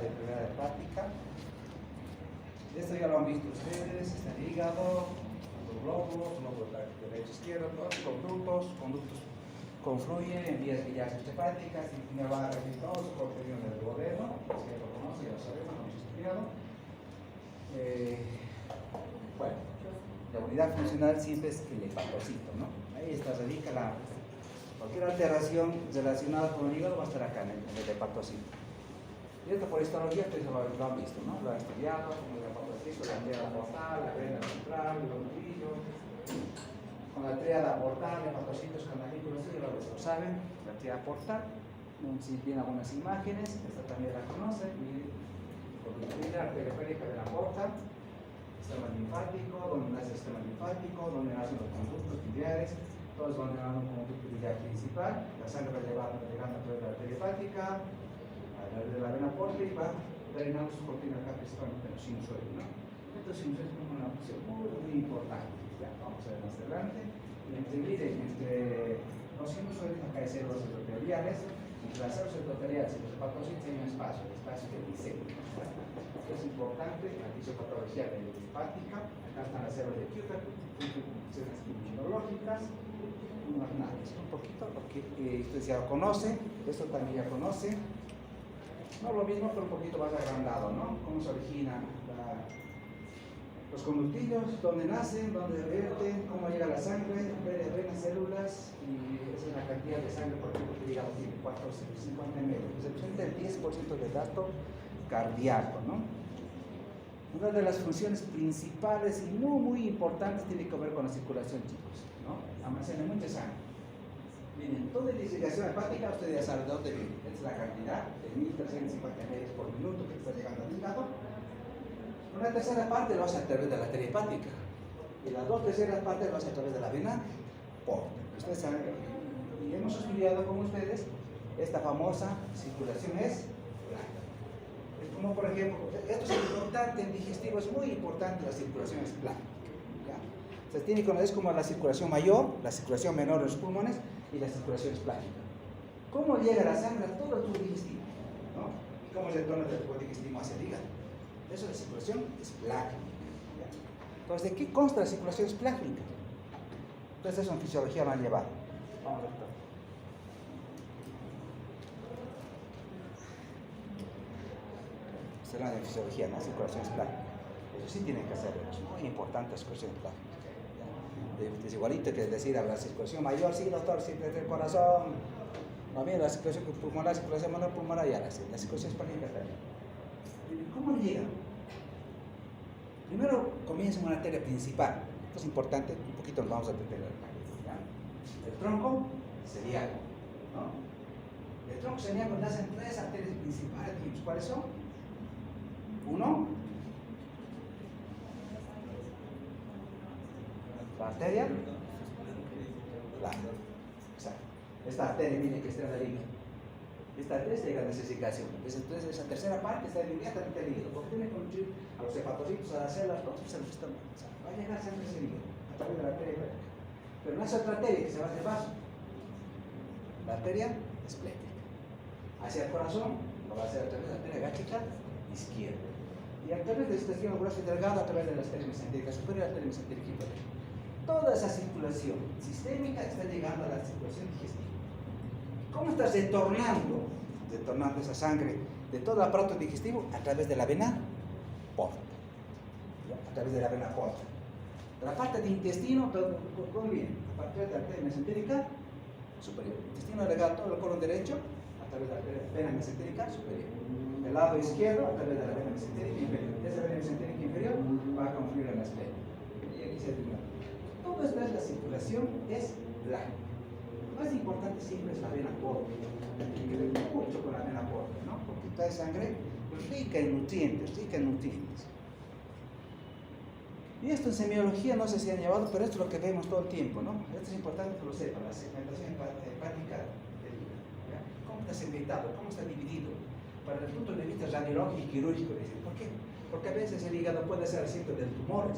de enfermedad hepática. Esto ya lo han visto ustedes, está el hígado, los glóbulos, globo derecho izquierdo, todos los conductos confluyen en vías biliares hepáticas y primero van a recibir todo su contenido del duodeno, si ya lo conoce, ya lo sabemos, lo hemos estudiado. Bueno, la unidad funcional siempre es el hepatocito, ¿no? Ahí está, radica cualquier alteración relacionada con el hígado va a estar acá en el hepatocito. Y esto por histología ustedes lo han visto, ¿no? Lo han estudiado, como el hepatocito, la arteria portal, la vena central, los nudillos. Con la tríada portal, hepatocitos, canalículos, lo saben, la tríada portal. Si tienen algunas imágenes, esta también la conocen. Miren, la arteria periférica de la porta, sistema linfático, donde nace el sistema linfático, donde nacen los conductos biliares, todos van a un conducto biliar principal, la sangre va llegando a través de la arteria hepática, de la vena porta y va drenando su cortina acá principalmente en los sinusoides, ¿no? Estos sinusoides son una función muy importante, ya vamos a ver más adelante. Entre los sinusoides acá hay células endoteliales, entre las células endoteliales y los hepatocitos hay un espacio, el espacio de diseño. Es importante la fisiopatología hepática, acá están las células de Kupffer, funciones inmunológicas, un poquito, porque ustedes ya lo conocen, esto también ya conocen. No lo mismo, pero un poquito más agrandado, ¿no? Cómo se originan los conductillos, dónde nacen, dónde revierten, cómo llega la sangre, venas, células, y esa es la cantidad de sangre, por ejemplo, que llega a 450 ml. Representa el 10% del dato cardíaco, ¿no? Una de las funciones principales y muy importantes tiene que ver con la circulación, chicos, ¿no? Almacena mucha sangre. Miren, toda irrigación hepática, ustedes ya saben de dónde viene. Esta es la cantidad de 1350 ml por minuto que está llegando al hígado. Una tercera parte lo hace a través de la arteria hepática. Y las 2/3 partes lo hace a través de la vena porta. Ustedes saben, y hemos estudiado con ustedes, esta famosa circulación es blanca. Es como, por ejemplo, esto es importante en digestivo, es muy importante, la circulación es blanca. Se tiene que conocer como la circulación mayor, la circulación menor en los pulmones y la circulación esplánica. ¿Cómo llega la sangre a todo el tubo digestivo? ¿No? ¿Y cómo se retorna del tubo digestivo hacia el hígado? Eso de circulación esplánica. Entonces, ¿de qué consta la circulación esplánica? Entonces, eso en fisiología lo han llevado. Vamos a ver. Será de fisiología, ¿no? Circulación esplánica. Eso sí tienen que hacerlo, es muy importante la circulación esplánica. Es igualito que decir, la circulación mayor, sí, doctor, siempre del corazón. No, bien, la circulación pulmonar, la circulación menor pulmonar, ya la circulación esplánica también. ¿Cómo llega? Primero comienza en una arteria principal. Esto es importante, un poquito nos vamos a aprender. El tronco celiaco, ¿no? El tronco celiaco nace en 3 arterias principales. ¿Cuáles son? Uno, la arteria blanca. Exacto. Esta arteria viene que está en la línea. Esta arteria llega a necesitación. Entonces, esa tercera parte está inmediatamente al hígado, porque tiene que conducir a los hepatocitos, a las células, todos los sistemas. Va a llegar siempre ese hígado, a través de la arteria hepática. Pero no es otra arteria que se va a hacer vaso. La arteria esplética. Hacia el corazón, lo va a hacer a través de la arteria gástrica izquierda. Y a través del intestino grueso y delgado, a través de la arteria mesentérica superior y la arteria mesentérica inferior. Toda esa circulación sistémica está llegando a la circulación digestiva. ¿Cómo está retornando esa sangre de todo el aparato digestivo? A través de la vena porta. A través de la vena porta. De la parte de intestino, ¿cómo viene? A partir de la arteria mesentérica superior. Intestino delgado, todo el colon derecho, a través de la vena mesentérica superior. El lado izquierdo, a través de la vena mesentérica inferior. Esa vena mesentérica inferior va a confluir en la esplena. Y aquí se termina. Todo esto es la circulación, es blanca. Lo más importante siempre es la vena porta. Tiene que ver mucho con la vena porta, ¿no? Porque esta sangre rica en nutrientes, Y esto en semiología no sé si han llevado, pero esto es lo que vemos todo el tiempo, ¿no? Esto es importante que lo sepan, la segmentación hepática del hígado. ¿Cómo está segmentado? ¿Cómo está dividido? Para el punto de vista radiológico y quirúrgico, ¿por qué? Porque a veces el hígado puede ser asiento de tumores.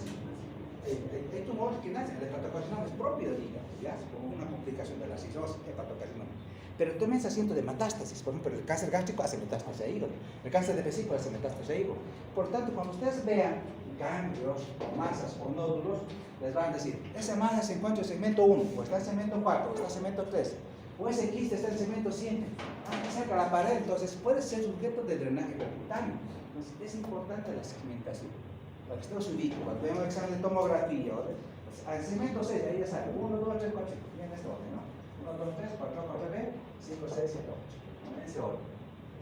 Hay tumores que nacen, el hepatocarcinoma es propio del hígado, ¿ya? Como una complicación de la cirrosis hepatocarcinoma. pero también se asiento de metástasis. Por ejemplo, el cáncer gástrico hace metástasis a hígado, el cáncer de vesícula hace metástasis a hígado. Por tanto, cuando ustedes vean cambios, o masas, o nódulos, les van a decir, esa masa se encuentra en segmento 1, o está en segmento 4, o está en segmento 3, o ese quiste está en segmento 100, cerca de la pared, entonces puede ser sujeto de drenaje percutáneo. Entonces, es importante la segmentación, para que estemos ubicados. Cuando vemos el examen de tomografía, pues, al segmento 6, ahí ya sale 1, 2, 3, 4, 5, bien en este orden, ¿no? 1, 2, 3, 4, 4, 5, 6, 7, 8, en ese orden,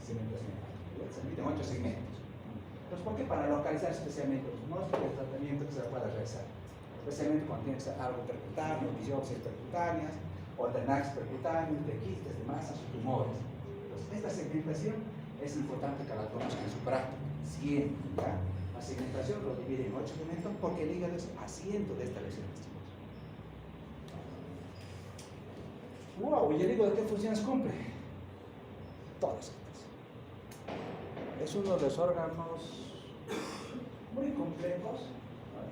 segmento segmentado. Se emiten 8 segmentos. Entonces, ¿por qué? Para localizar especialmente los modos de tratamiento que se pueda realizar. Especialmente cuando tiene que ser algo percutáneo, biopsias percutáneas, o drenajes percutáneos, de quistes, de masas o tumores. Entonces, esta segmentación es importante que la conozcan en su práctica, siempre. ¿Ya? La segmentación lo divide en 8 segmentos porque el hígado es asiento de esta lesión. ¡Wow! ¿Y el hígado qué funciones cumple? Todas estas. Es uno de los órganos muy complejos, ¿no?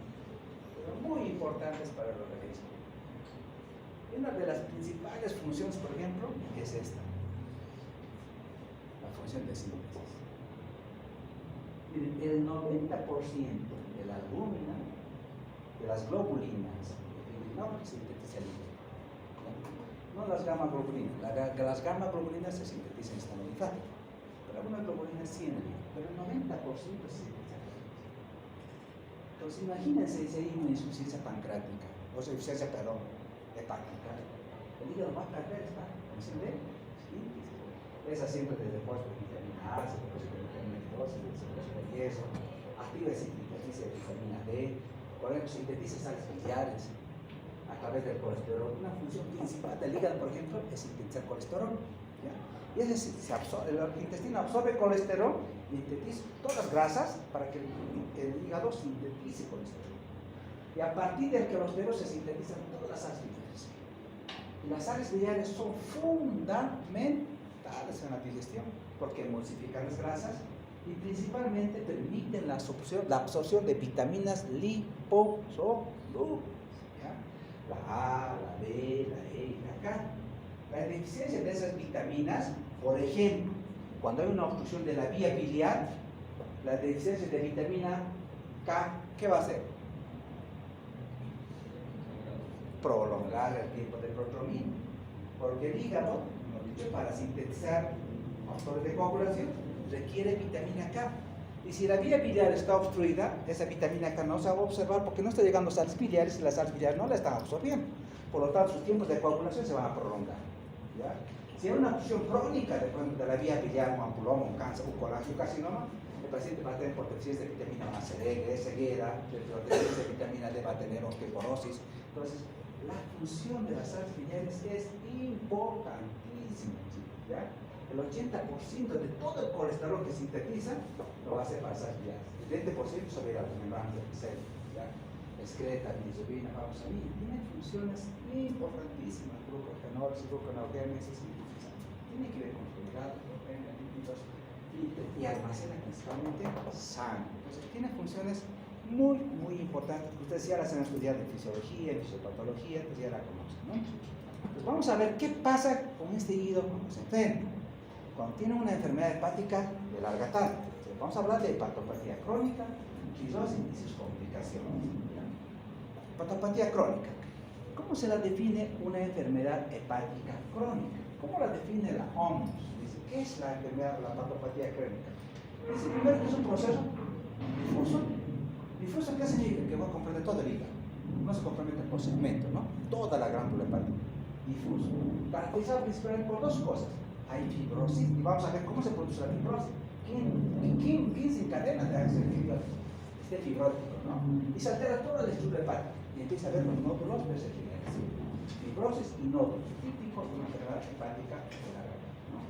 Pero muy importantes para el organismo. Y una de las principales funciones, por ejemplo, es esta, la función de síntesis. Miren, el 90% de la albúmina, de las globulinas, no sintetiza el hígado. No las gamma globulinas. Las gamma globulinas se sintetizan en estado linfático, pero algunas globulinas sí en el hígado, pero el 90% se sintetiza en el hígado. Entonces imagínense si hay una insuficiencia pancreática, o sea, insuficiencia, perdón, hepática. El hígado va a perder esta función de síntesis. Es asiento de depósito de vitamina A, se depósito de vitamina B12, se depósito de hierro, activa y sintetiza de vitamina D, por ejemplo, sintetiza sales biliares a través del colesterol. Una función principal del hígado, por ejemplo, es sintetizar colesterol. ¿Ya? Y ese se absorbe, el intestino absorbe colesterol y sintetiza todas las grasas para que el hígado sintetice colesterol. Y a partir del colesterol se sintetizan todas las sales biliares. Y las sales biliares son fundamentales en la digestión porque emulsifican las grasas y principalmente permiten la absorción de vitaminas liposolubles. La A, la B, la E y la K. La deficiencia de esas vitaminas, por ejemplo, cuando hay una obstrucción de la vía biliar, la deficiencia de vitamina K, ¿qué va a hacer? Prolongar el tiempo de protomina, porque el hígado, como he dicho, para sintetizar factores de coagulación, requiere vitamina K. Y si la vía biliar está obstruida, esa vitamina K no se va a observar porque no está llegando a sales biliares y las sales biliares no la están absorbiendo. Por lo tanto, sus tiempos de coagulación se van a prolongar. ¿Ya? Si hay una obstrucción crónica de la vía biliar, un ampuloma, un cáncer, un colangiocarcinoma, el paciente va a tener deficiencia de vitamina A, ceguera, deficiencia de vitamina D, va a tener osteoporosis. Entonces, la función de las sales biliares es importantísima. ¿Ya? El 80% de todo el colesterol que sintetiza lo va a hacer para sales biliares. El 20% sobre las membranas epicélicas. Excreta, bilirrubina, glucosamina. Tiene funciones importantísimas. Glucogenólisis, gluconeogénesis. Tiene que ver con los hidratos, proteínas, lípidos y almacena principalmente sangre. Entonces, tiene funciones muy importantes. Ustedes ya las han estudiado en fisiología, en fisiopatología, pues ya la conocen, ¿no? Pues vamos a ver qué pasa con este hígado cuando se enferma. Cuando tiene una enfermedad hepática de larga tarde. Vamos a hablar de hepatopatía crónica, cirrosis y sus complicaciones. Hepatopatía crónica. ¿Cómo se la define una enfermedad hepática crónica? ¿Cómo la define la OMS? Dice, ¿qué es la enfermedad de la hepatopatía crónica? Dice primero que es un proceso difuso. Difuso, ¿qué significa? Que va a comprender todo el hígado. No se compromete por segmento, ¿no? Toda la glándula hepática. Difuso. Caracterizado principalmente por dos cosas. Hay fibrosis, y vamos a ver cómo se produce la fibrosis. ¿Quién se encadena de hacer fibrosis? Este fibrótico, ¿no? Y se altera toda la estructura hepática. Y empieza a ver los nódulos vesículas. Fibrosis y nódulos, típicos de una enfermedad hepática de larga edad, ¿no?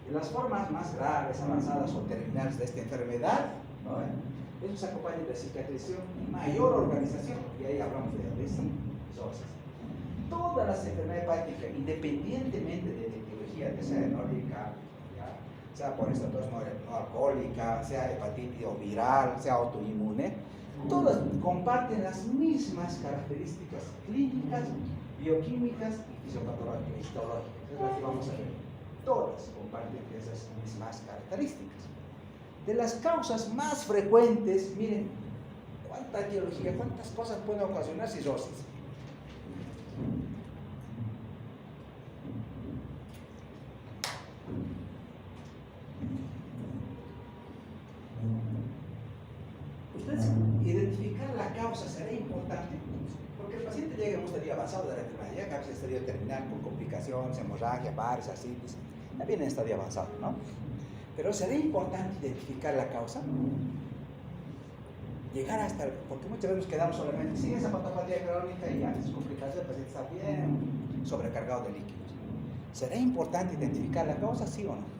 Y las formas más graves, avanzadas o terminales de esta enfermedad, ¿no? Eso se acompaña de cicatrización y mayor organización, y ahí hablamos de cirrosis. Todas las enfermedades hepáticas, independientemente de la etiología, que sea nórdica, sea por estatosis no alcohólica, sea hepatitis o viral, sea autoinmune, todas comparten las mismas características clínicas, bioquímicas y fisiopatológicas, histológicas. Es lo que vamos a ver. todas comparten esas mismas características. De las causas más frecuentes, miren, cuánta etiología, cuántas cosas pueden ocasionar cirrosis. Ustedes identificar la causa será importante, porque el paciente llega en un estadio avanzado de la enfermedad, que a veces estadio terminal con complicaciones, hemorragia, varices, ascitis, ya viene en estadio avanzado, ¿no? Pero será importante identificar la causa, llegar hasta, porque muchas veces nos quedamos solamente, si esa patología crónica y ya, es complicación, el paciente está bien sobrecargado de líquidos. ¿Será importante identificar la causa, sí o no?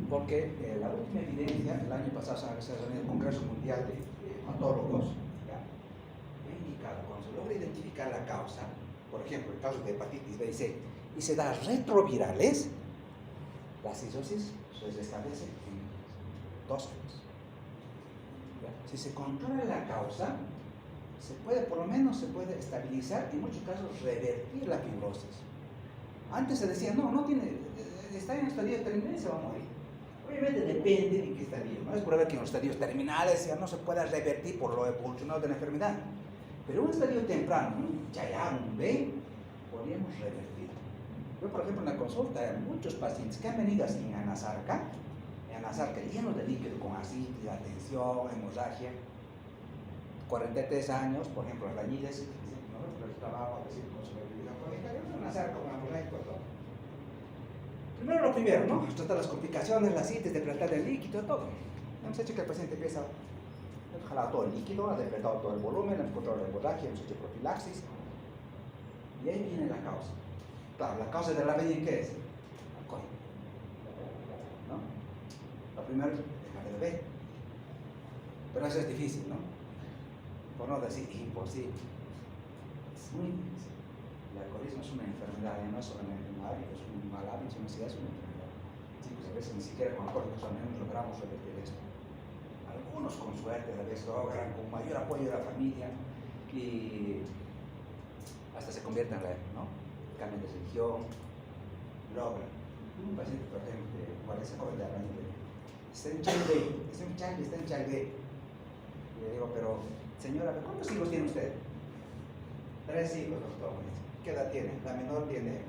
Porque la última evidencia, el año pasado se reunió en el Congreso Mundial de Hematólogos, ha indicado cuando se logra identificar la causa, por ejemplo, el caso de hepatitis B y C, y se da retrovirales, la cirrosis se establece en 2 años. Si se controla la causa, por lo menos se puede estabilizar y en muchos casos revertir la fibrosis. Antes se decía, no tiene, está en un estadio terminal y se va a morir. Obviamente depende de qué estadio, ¿no? Es por ver que en los estadios terminales ya no se puede revertir por lo evolucionado de la enfermedad. Pero un estadio temprano, ya un B, podríamos revertir. Yo, por ejemplo, en la consulta, hay muchos pacientes que han venido así en anasarca llenos de líquido con ascitis, atención, hemorragia, 43 años, por ejemplo, albañiles, ¿no? Pero trabajo a decir con su bebida crónica, anasarca con hemorragia, todo. Primero lo primero, ¿no? Tratar las complicaciones, las ascitis, depletar el líquido, todo. Hemos hecho que el paciente empieza a jalar todo el líquido, ha depletado todo el volumen, ha encontrado la hemorragia, hemos hecho profilaxis, y ahí viene la causa. Claro, la causa de la BI, ¿qué es? Alcohol. ¿No? Lo primero es dejar de beber. Pero eso es difícil, ¿no? Por no decir imposible. Es muy difícil. El alcoholismo es una enfermedad, no es solamente un hábito, es un mal hábito, sino que es una enfermedad. Chicos, a veces ni siquiera con alcohólicos anónimos logramos revertir esto. Algunos con suerte a veces logran, con mayor apoyo de la familia, y hasta se convierten en red, ¿no? Cambian de religión, logran. Un paciente, por ejemplo, de 40 jóvenes de años, está en Chalde. Y le digo, pero señora, ¿cuántos hijos tiene usted? 3 hijos, doctor. ¿Qué edad tiene? La menor tiene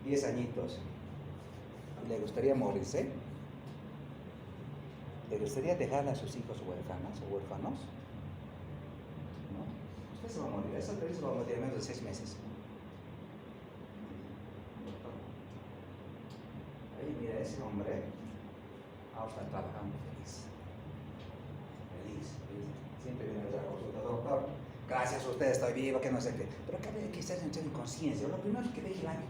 10 añitos. ¿Le gustaría morirse? ¿Le gustaría dejar a sus hijos huérfanos o huérfanos? ¿No? Usted se va a morir. Esa se va a morir en menos de 6 meses. Ahí mira, ese hombre ahora está trabajando feliz. Siempre viene a la consulta, doctor, gracias a usted estoy vivo, que no sé qué. Pero acá hay que estar en conciencia. Lo primero es que deje el hábito.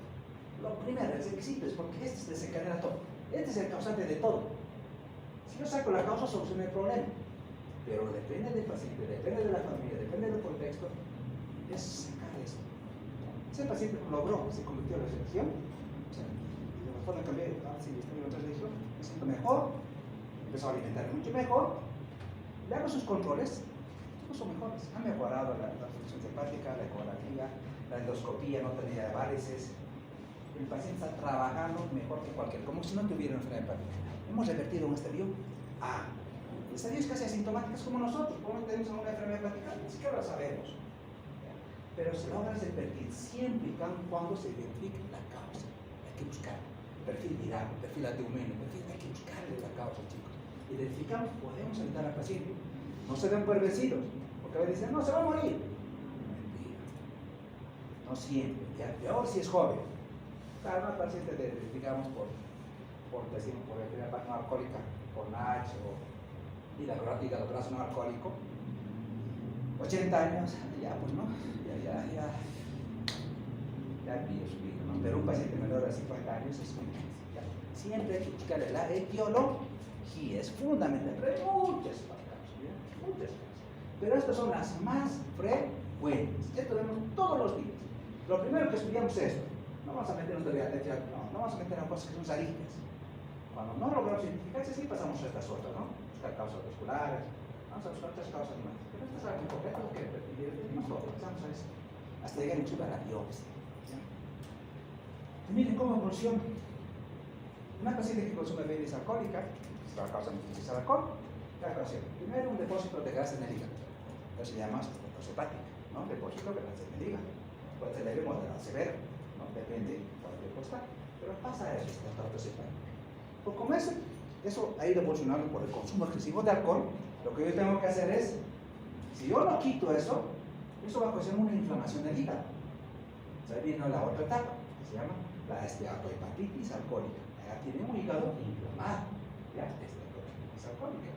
Lo primero, el requisito es porque este desencadena todo. Este es el causante de todo. Si yo saco la causa, soluciona el problema. Pero depende del paciente, depende de la familia, depende del contexto. Es sacar eso. Ese paciente logró, se convirtió en la selección. O sea, de la forma cambié, sí, estoy en otra religión, me siento mejor, empezó a alimentar mucho mejor. Le hago sus controles, todos son mejores. Han mejorado la función hepática, la ecografía, la endoscopía, no tenía varices. El paciente está trabajando mejor que cualquier, como si no tuviera enfermedad hepática. Hemos revertido un estadio A. El estadio es casi asintomático, es como nosotros. Cuando tenemos una enfermedad hepática, ni siquiera lo sabemos. Pero se logra revertir siempre y cuando se identifique la causa. Hay que buscar perfil viral, perfil albuminio, hay que buscarle la causa, chicos. Identificamos, podemos ayudar al paciente. No se ven pervertidos, porque a veces dicen, no, se va a morir. Mentira. No siempre, y al peor si es joven. Claro, una paciente, digamos, por enfermedad no alcohólica, por NASH o hígado graso no alcohólico, 80 años, ya pues no, ya vive su vida, ¿no? Pero un paciente menor de 50 años es muy difícil. Siempre hay que buscarle la etiología, es fundamental, pero hay muchas causas, muchas causas. Pero estas son las más frecuentes. Esto vemos todos los días. Lo primero que estudiamos es esto. No vamos a meternos de atención, no vamos a meter a cosas que son aristas. Cuando no logramos identificarse, sí pasamos a estas otras, ¿no? Buscar causas vasculares, vamos a buscar otras causas más. Pero esto es algo en concreto que preferimos todo, pasamos a eso. Hasta llegar incluso a la biopsia. Y miren cómo evoluciona. Una paciente que consume bebidas alcohólicas, se va a causar muchísimo alcohol, ¿qué ocasión? Primero, un depósito de grasa en el hígado. Eso se llama esteatosis hepática, ¿no? Depósito de grasa en el hígado. Puede ser leve, moderado, severo, ¿no? Depende de cuál tiempo está. Pero pasa eso, esteatosis hepática. Pues como eso ha ido evolucionando por el consumo excesivo de alcohol, lo que yo tengo que hacer es, si yo no quito eso va a causar una inflamación del hígado. O sea, viene la otra etapa, que se llama la esteatohepatitis alcohólica. Ya tiene un hígado inflamado, ya, esteatohepatitis alcohólica.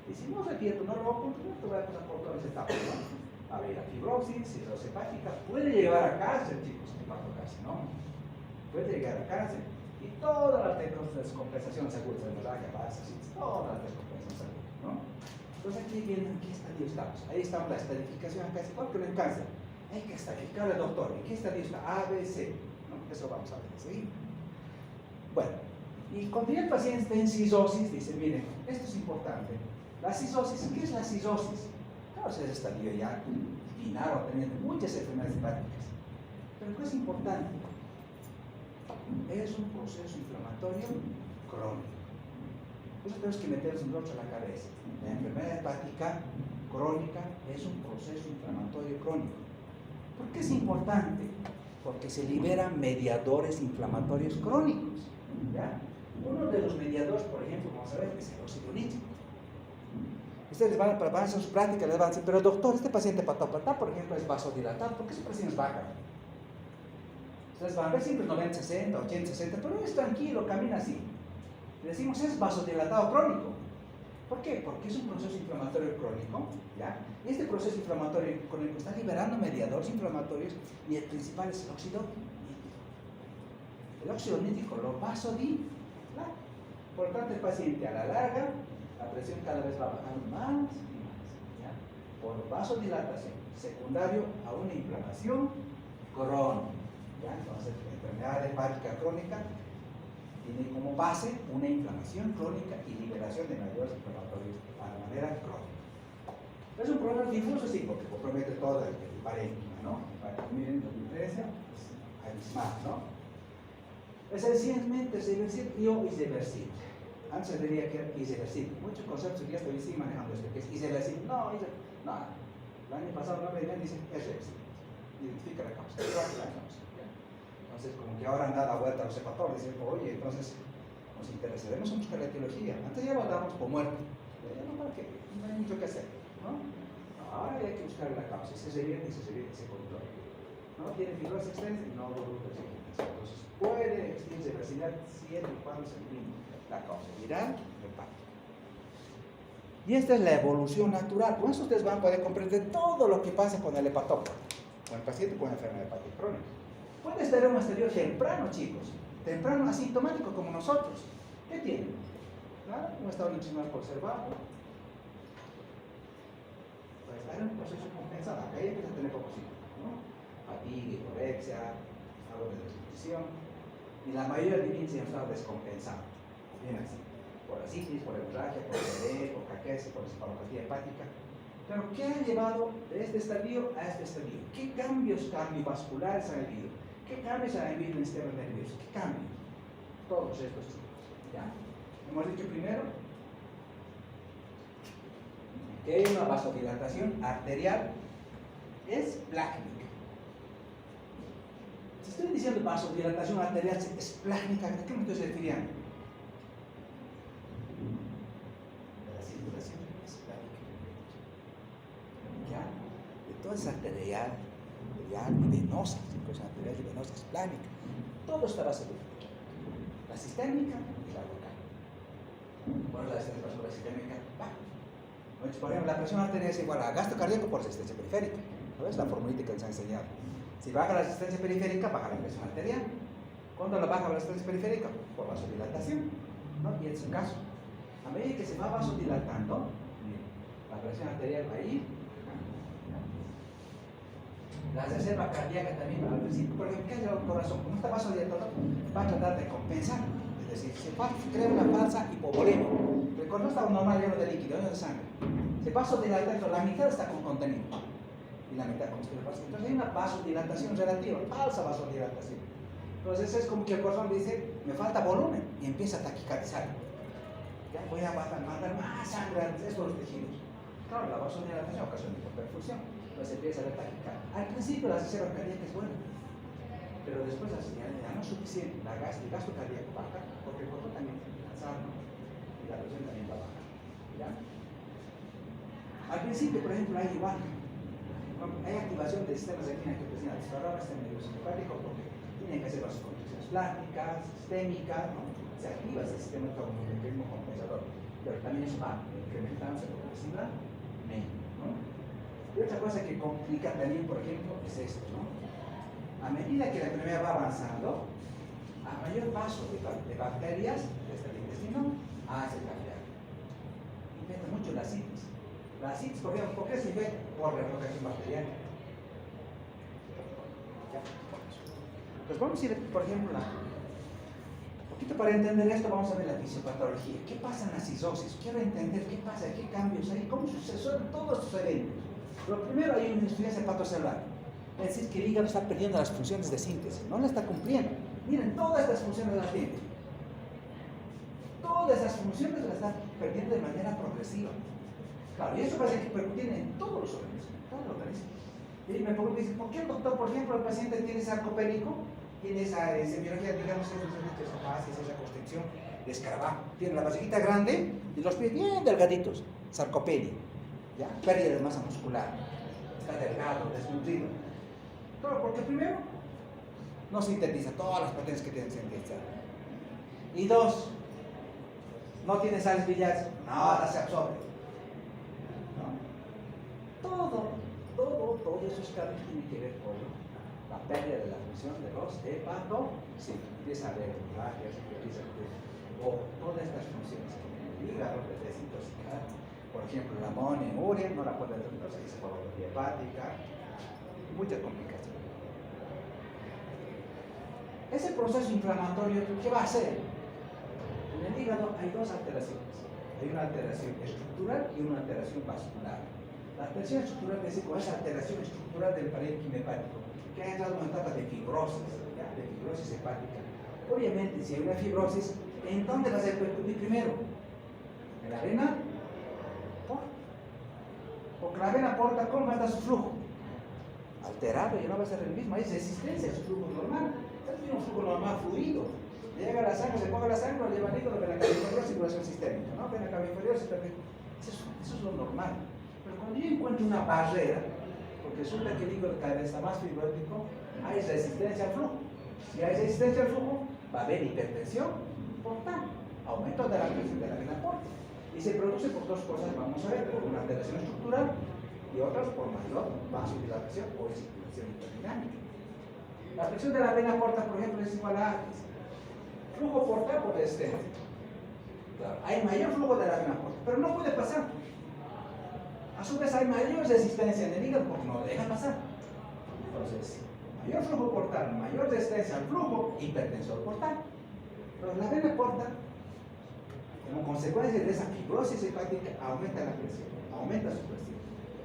Y si no repito, no lo voy a controlar, te voy a pasar por todas las etapas, ¿no? A ver, la fibrosis, cirrosis hepática, puede llevar a cáncer, chicos, hepatocarcinoma. Puede llegar a cáncer. Y todas las descompensaciones agudas de hemorragia, vasas, todas las descompensaciones agudas, ¿no? Entonces aquí viene, ¿en qué estadio estamos? Ahí está la estadificación, acá es igual que en el cáncer. Hay que estadificar al doctor. ¿En qué estadio está? A, B, C. ¿No? Eso vamos a ver enseguida. Bueno, y cuando ya el paciente está en cisosis, dice, miren, esto es importante. La cisosis, ¿qué es la cisosis? Claro, es el estadio ya final o teniendo muchas enfermedades hepáticas. Pero ¿qué es importante? Es un proceso inflamatorio crónico. Eso tenemos que meternos nosotros en la cabeza. La enfermedad hepática crónica es un proceso inflamatorio crónico. ¿Por qué es importante? Porque se liberan mediadores inflamatorios crónicos. ¿Ya? Uno de los mediadores, por ejemplo, vamos a ver, es el óxido nítrico. Ustedes van a hacer su práctica, les van a decir, pero doctor, este paciente patopatá, por ejemplo, es vasodilatado, ¿por qué su presión es baja? Ustedes van a ver siempre 90, 60, 80, 60, pero es tranquilo, camina así. Le decimos, es vasodilatado crónico. ¿Por qué? Porque es un proceso inflamatorio crónico, ¿ya? Este proceso inflamatorio crónico está liberando mediadores inflamatorios y el principal es el óxido nítrico. El óxido nítrico lo vasodilata. Por lo tanto, el paciente a la larga, la presión cada vez va bajando más y más, ¿ya? Por vasodilatación, secundario a una inflamación crónica, ¿ya? Entonces, la enfermedad hepática crónica tiene como base una inflamación crónica y liberación de mediadores inflamatorios de manera crónica. Es un problema difuso, sí, porque compromete todo el parénquima, ¿no? Miren la diferencia, es abismal, ¿no? Esencialmente es irreversible o irreversible. Antes diría que era irreversible. Muchos conceptos que ya estoy manejando esto, que es irreversible. No, no. El año pasado no me dicen es reversible. Identifica la causa, la causa. Entonces, como que ahora han dado la vuelta a los hepatólogos, dicen, oye, entonces nos interesaremos en buscar la etiología. Antes ya lo dábamos por muerto. Ya no, ¿para qué? No hay mucho que hacer, ¿no? Ahora hay que buscar la causa. Se revierte y se controla. ¿No? Tiene fibrosis extensa y no volumen de extensa. Entonces, puede existir reversibilidad siempre y cuando se elimine la causa viral hepática. Y esta es la evolución natural. Con eso ustedes van a poder comprender todo lo que pasa con el hepatólogo, con el paciente con enfermedad hepática crónica. Puede estar en un estadio temprano, chicos, temprano asintomático como nosotros. ¿Qué tiene? ¿Claro? Un estado nutricional conservado. Puede estar en un proceso compensado. Acá ya empieza a tener pocos síntomas, ¿no? Fatiga, hiporexia, algo de desnutrición. Y la mayoría de índices han estado descompensados. Bien así. Por la sífilis, por la hemorragia, por el CD, por caquesis, por la encefalopatía hepática. Pero ¿qué ha llevado de este estadio a este estadio? ¿Qué cambios cardiovasculares han habido? ¿Qué cambios han habido en el sistema nervioso? ¿Qué cambios? Todos estos chicos. ¿Ya? Hemos dicho primero que hay una vasodilatación arterial esplácnica. Si estoy diciendo vasodilatación arterial esplácnica, ¿a qué me estoy refiriendo? La circulación esplácnica. ¿Ya? De toda esa arterial y venosa, circulación arterial y venosa esplácnica, todo está vasodilatado. La sistémica y la local. Bueno, la sistémica baja. Por ejemplo, la presión arterial es igual a gasto cardíaco por resistencia periférica. ¿No es la formulita que nos ha enseñado? Si baja la resistencia periférica, baja la presión arterial. ¿Cuándo la baja la resistencia periférica? Por vasodilatación, ¿no? Y en su caso, a medida que se va vasodilatando, la presión arterial va a ir. La reserva cardíaca también al principio, por ejemplo, ¿qué hace el corazón? Como está vasodilatado, va a tratar de compensar. Es decir, se crea una falsa hipovolemia. El corazón está normal lleno de líquido, lleno de sangre. Se vasodilata, la mitad está con contenido y la mitad con vasodilatación. Entonces hay una vasodilatación relativa, falsa vasodilatación. Entonces es como que el corazón dice, me falta volumen, y empieza a taquicardizar. Ya voy a mandar más sangre a estos tejidos. Claro, la vasodilatación ocasiona hiperperfusión, entonces empieza a haber taquicardia. Al principio la reserva cardíaca es buena, pero después ya no es suficiente. El gasto cardíaco baja, porque el corazón también tiene que cansar, ¿no? Y la presión también va a bajar. ¿Ya? Al principio, por ejemplo, hay igual. Hay activación de sistemas de química que presionan el sistema nervioso simpático porque tienen que hacer vasoconstricciones plásticas, sistémicas, ¿no? Se activa ese sistema como un mecanismo compensador, pero también eso va incrementándose progresivamente, ¿no? Y otra cosa que complica también, por ejemplo, es esto, ¿no? A medida que la enfermedad va avanzando, a mayor paso de bacterias desde el intestino hacia el cardíaco. Infecta mucho la citis. La citis, ¿por qué se infecta? Por replicación bacteriana. Pues vamos a ir, por ejemplo, un poquito para entender esto, vamos a ver la fisiopatología. ¿Qué pasa en la cistosis? Quiero entender qué pasa, qué cambios hay, cómo suceden todos estos eventos. Pero primero hay una insuficiencia hepatocelular. Es decir, que el hígado está perdiendo las funciones de síntesis, no la está cumpliendo. Miren, todas estas funciones las tiene. Todas esas funciones las está perdiendo de manera progresiva. Claro, y eso parece que repercutir en todos los organismos, Y me pregunto, ¿por qué el doctor, por ejemplo, el paciente tiene sarcopénico? Tiene esa semiología, digamos, esa fase, esa constricción de escarabajo. Tiene la vasijita grande y los pies bien delgaditos, sarcopenia, ¿ya? Pérdida de masa muscular, está delgado, desnutrido. Claro, porque primero, no sintetiza todas las proteínas que tienen que sintetizar. Y dos, no tiene sales biliares, nada se absorbe. Todos esos cambios tienen que ver con la pérdida de la función de los hepatocitos. Sí, empieza a haber hemorragias, empieza a haber todas estas funciones que tiene el hígado, de desintoxicar. Por ejemplo, la amonía en urea no la puede desintoxicar, se forma vía hepática, muchas complicaciones. Ese proceso inflamatorio, ¿qué va a hacer? En el hígado hay dos alteraciones. Hay una alteración estructural y una alteración vascular. La alteración estructural es con esa alteración estructural del parénquima hepático, que ha entrado en una etapa de fibrosis, ¿ya? De fibrosis hepática. Obviamente, si hay una fibrosis, ¿en dónde va a repercutir primero? ¿En la vena porta? Porque la vena porta, ¿cómo va a estar su flujo? Alterado, ya no va a ser el mismo, hay resistencia a su flujo normal. Tiene un flujo normal fluido. Llega la sangre, se ponga la sangre, lo lleva al hígado, vena cava inferior, circulación sistémica, ¿no? Vena cava inferior, eso es lo normal. Pero cuando yo encuentro una barrera, porque resulta que el hígado cada vez está más fibrótico, hay resistencia al flujo. Si hay resistencia al flujo, va a haber hipertensión portal, aumento de la presión de la vena porta. Y se produce por dos cosas, vamos a ver, por una alteración estructural y otras por mayor vasodilatación o circulación hiperdinámica. La presión de la vena porta, por ejemplo, es igual a flujo portal por resistencia. Claro, hay mayor flujo de la vena porta, pero no puede pasar. A su vez hay mayor resistencia en el hígado porque no lo deja pasar. Entonces, mayor flujo portal, mayor resistencia al flujo, hipertensor portal. Pero la vena porta, como consecuencia de esa fibrosis hepática, aumenta la presión, aumenta su presión.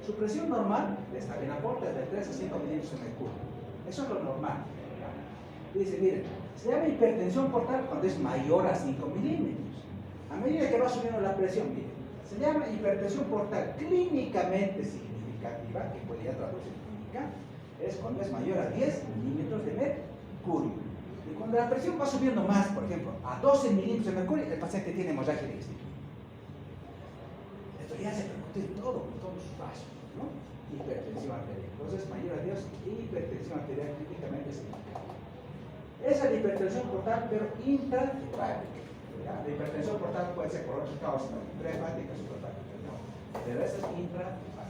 Su presión normal de esta vena porta es de 3 a 5 milímetros en mercurio. Eso es lo normal. Dice, miren, se llama hipertensión portal cuando es mayor a 5 milímetros. A medida que va subiendo la presión, miren, se llama hipertensión portal clínicamente significativa, que podría traducir clínica, es cuando es mayor a 10 milímetros de mercurio. Y cuando la presión va subiendo más, por ejemplo, a 12 milímetros de mercurio, el paciente tiene hemorragia de intestino. Esto ya se repercute en todo, en todos sus vasos, ¿no? Hipertensión arterial. Entonces, mayor a 10, hipertensión arterial clínicamente significativa. Esa es la hipertensión portal, pero intrahepática. La hipertensión portal puede ser por otras causas, prehepática, suprahepática, no. Pero esa es intrahepática.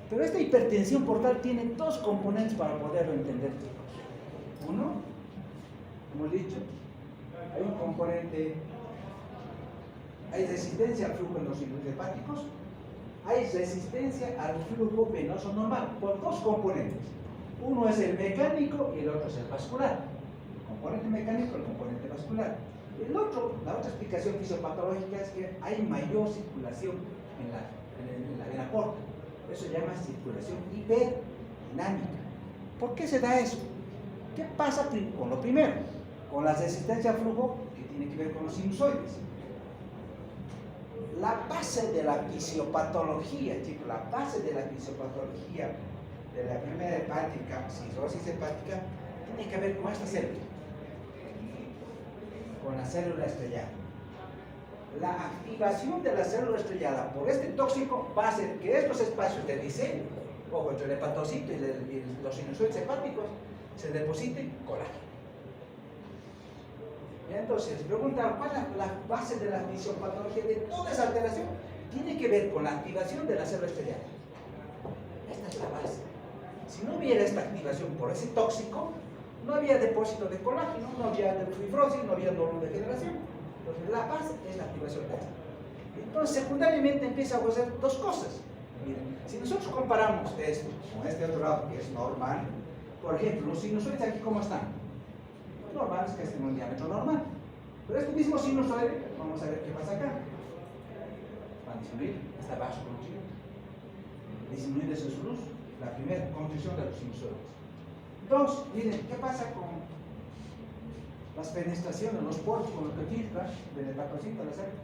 Pero esta hipertensión portal tiene dos componentes para poderlo entender. Uno, como he dicho, hay un componente, hay resistencia al flujo en los circuitos hepáticos, hay resistencia al flujo venoso normal, por dos componentes. Uno es el mecánico y el otro es el vascular. El componente mecánico y el componente vascular. La otra explicación fisiopatológica es que hay mayor circulación en la vena porta. Eso se llama circulación hiperdinámica. ¿Por qué se da eso? ¿Qué pasa con lo primero? Con la resistencia al flujo, que tiene que ver con los sinusoides. La base de la fisiopatología, chicos, la base de la fisiopatología de la enfermedad hepática, cirrosis hepática, tiene que ver con esta célula, con la célula estrellada. La activación de la célula estrellada por este tóxico va a hacer que estos espacios de diseño, ojo, entre el hepatocito y los sinusoides hepáticos, se depositen colágeno. Y entonces, preguntan, ¿cuál es la base de la fisiopatología de toda esa alteración? Tiene que ver con la activación de la célula estrellada. Esta es la base. Si no hubiera esta activación por ese tóxico, no había depósito de colágeno, no había fibrosis, no había neurodegeneración. Entonces, la base es la activación de esta. Entonces, secundariamente empieza a hacer dos cosas. Miren, si nosotros comparamos esto con este otro lado, que es normal, por ejemplo, los sinusoides aquí, ¿cómo están? Normal es que estén en un diámetro normal. Pero este mismo sinusoide, vamos a ver qué pasa acá. Va a disminuir, está bajo constricción. Disminuir su luz, la primera constricción de los sinusoides. Dos, miren, ¿qué pasa con las fenestraciones, los poros con los que filtran del hepatocito a la sangre?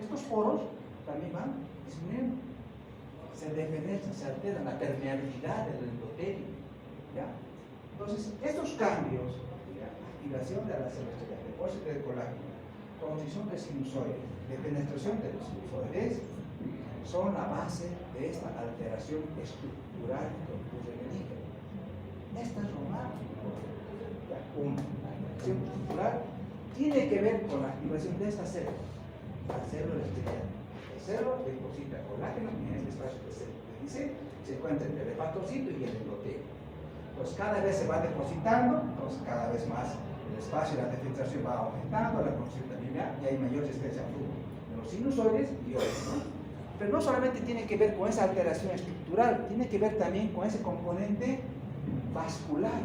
Estos poros también van disminuyendo. Se defenestran, se alteran la permeabilidad del endotelio. ¿Ya? Entonces, estos cambios, activación de la célula estrellada, depósito de colágeno, constricción del sinusoide, defenestración de los sinusoides, son la base de esta alteración estructural que ocurre en el hígado. Esta es lo más importante. Una, la alteración estructural tiene que ver con la activación de esta célula, la célula estrellada. La célula deposita colágeno en este espacio que se dice, se encuentra entre el hepatocito y el endotelio. Pues cada vez se va depositando, entonces cada vez más el espacio de la defenestración va aumentando, la constricción también ya, y hay mayor resistencia al flujo de los sinusoides y otros, ¿no? Pero no solamente tiene que ver con esa alteración estructural, tiene que ver también con ese componente vascular.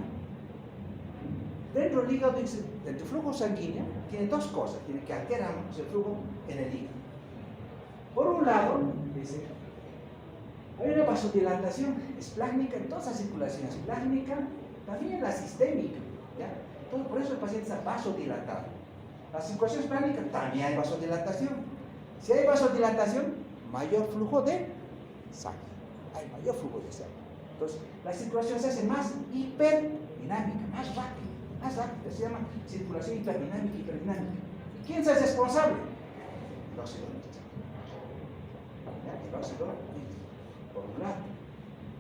Dentro del hígado, dentro del flujo sanguíneo, tiene dos cosas, tiene que alterar el flujo en el hígado. Por un lado, dice, hay una vasodilatación esplácnica en toda esa circulación esplácnica, también la sistémica, ¿ya? Entonces, por eso el paciente está vasodilatado. La circulación esplácnica también hay vasodilatación. Si hay vasodilatación, mayor flujo de sangre. Hay mayor flujo de sangre. Entonces, la circulación se hace más hiperdinámica, más rápida, más rápida. Se llama circulación hiperdinámica, hiperdinámica. ¿Quién es el responsable? El óxido nítrico. El óxido nítrico, por un lado.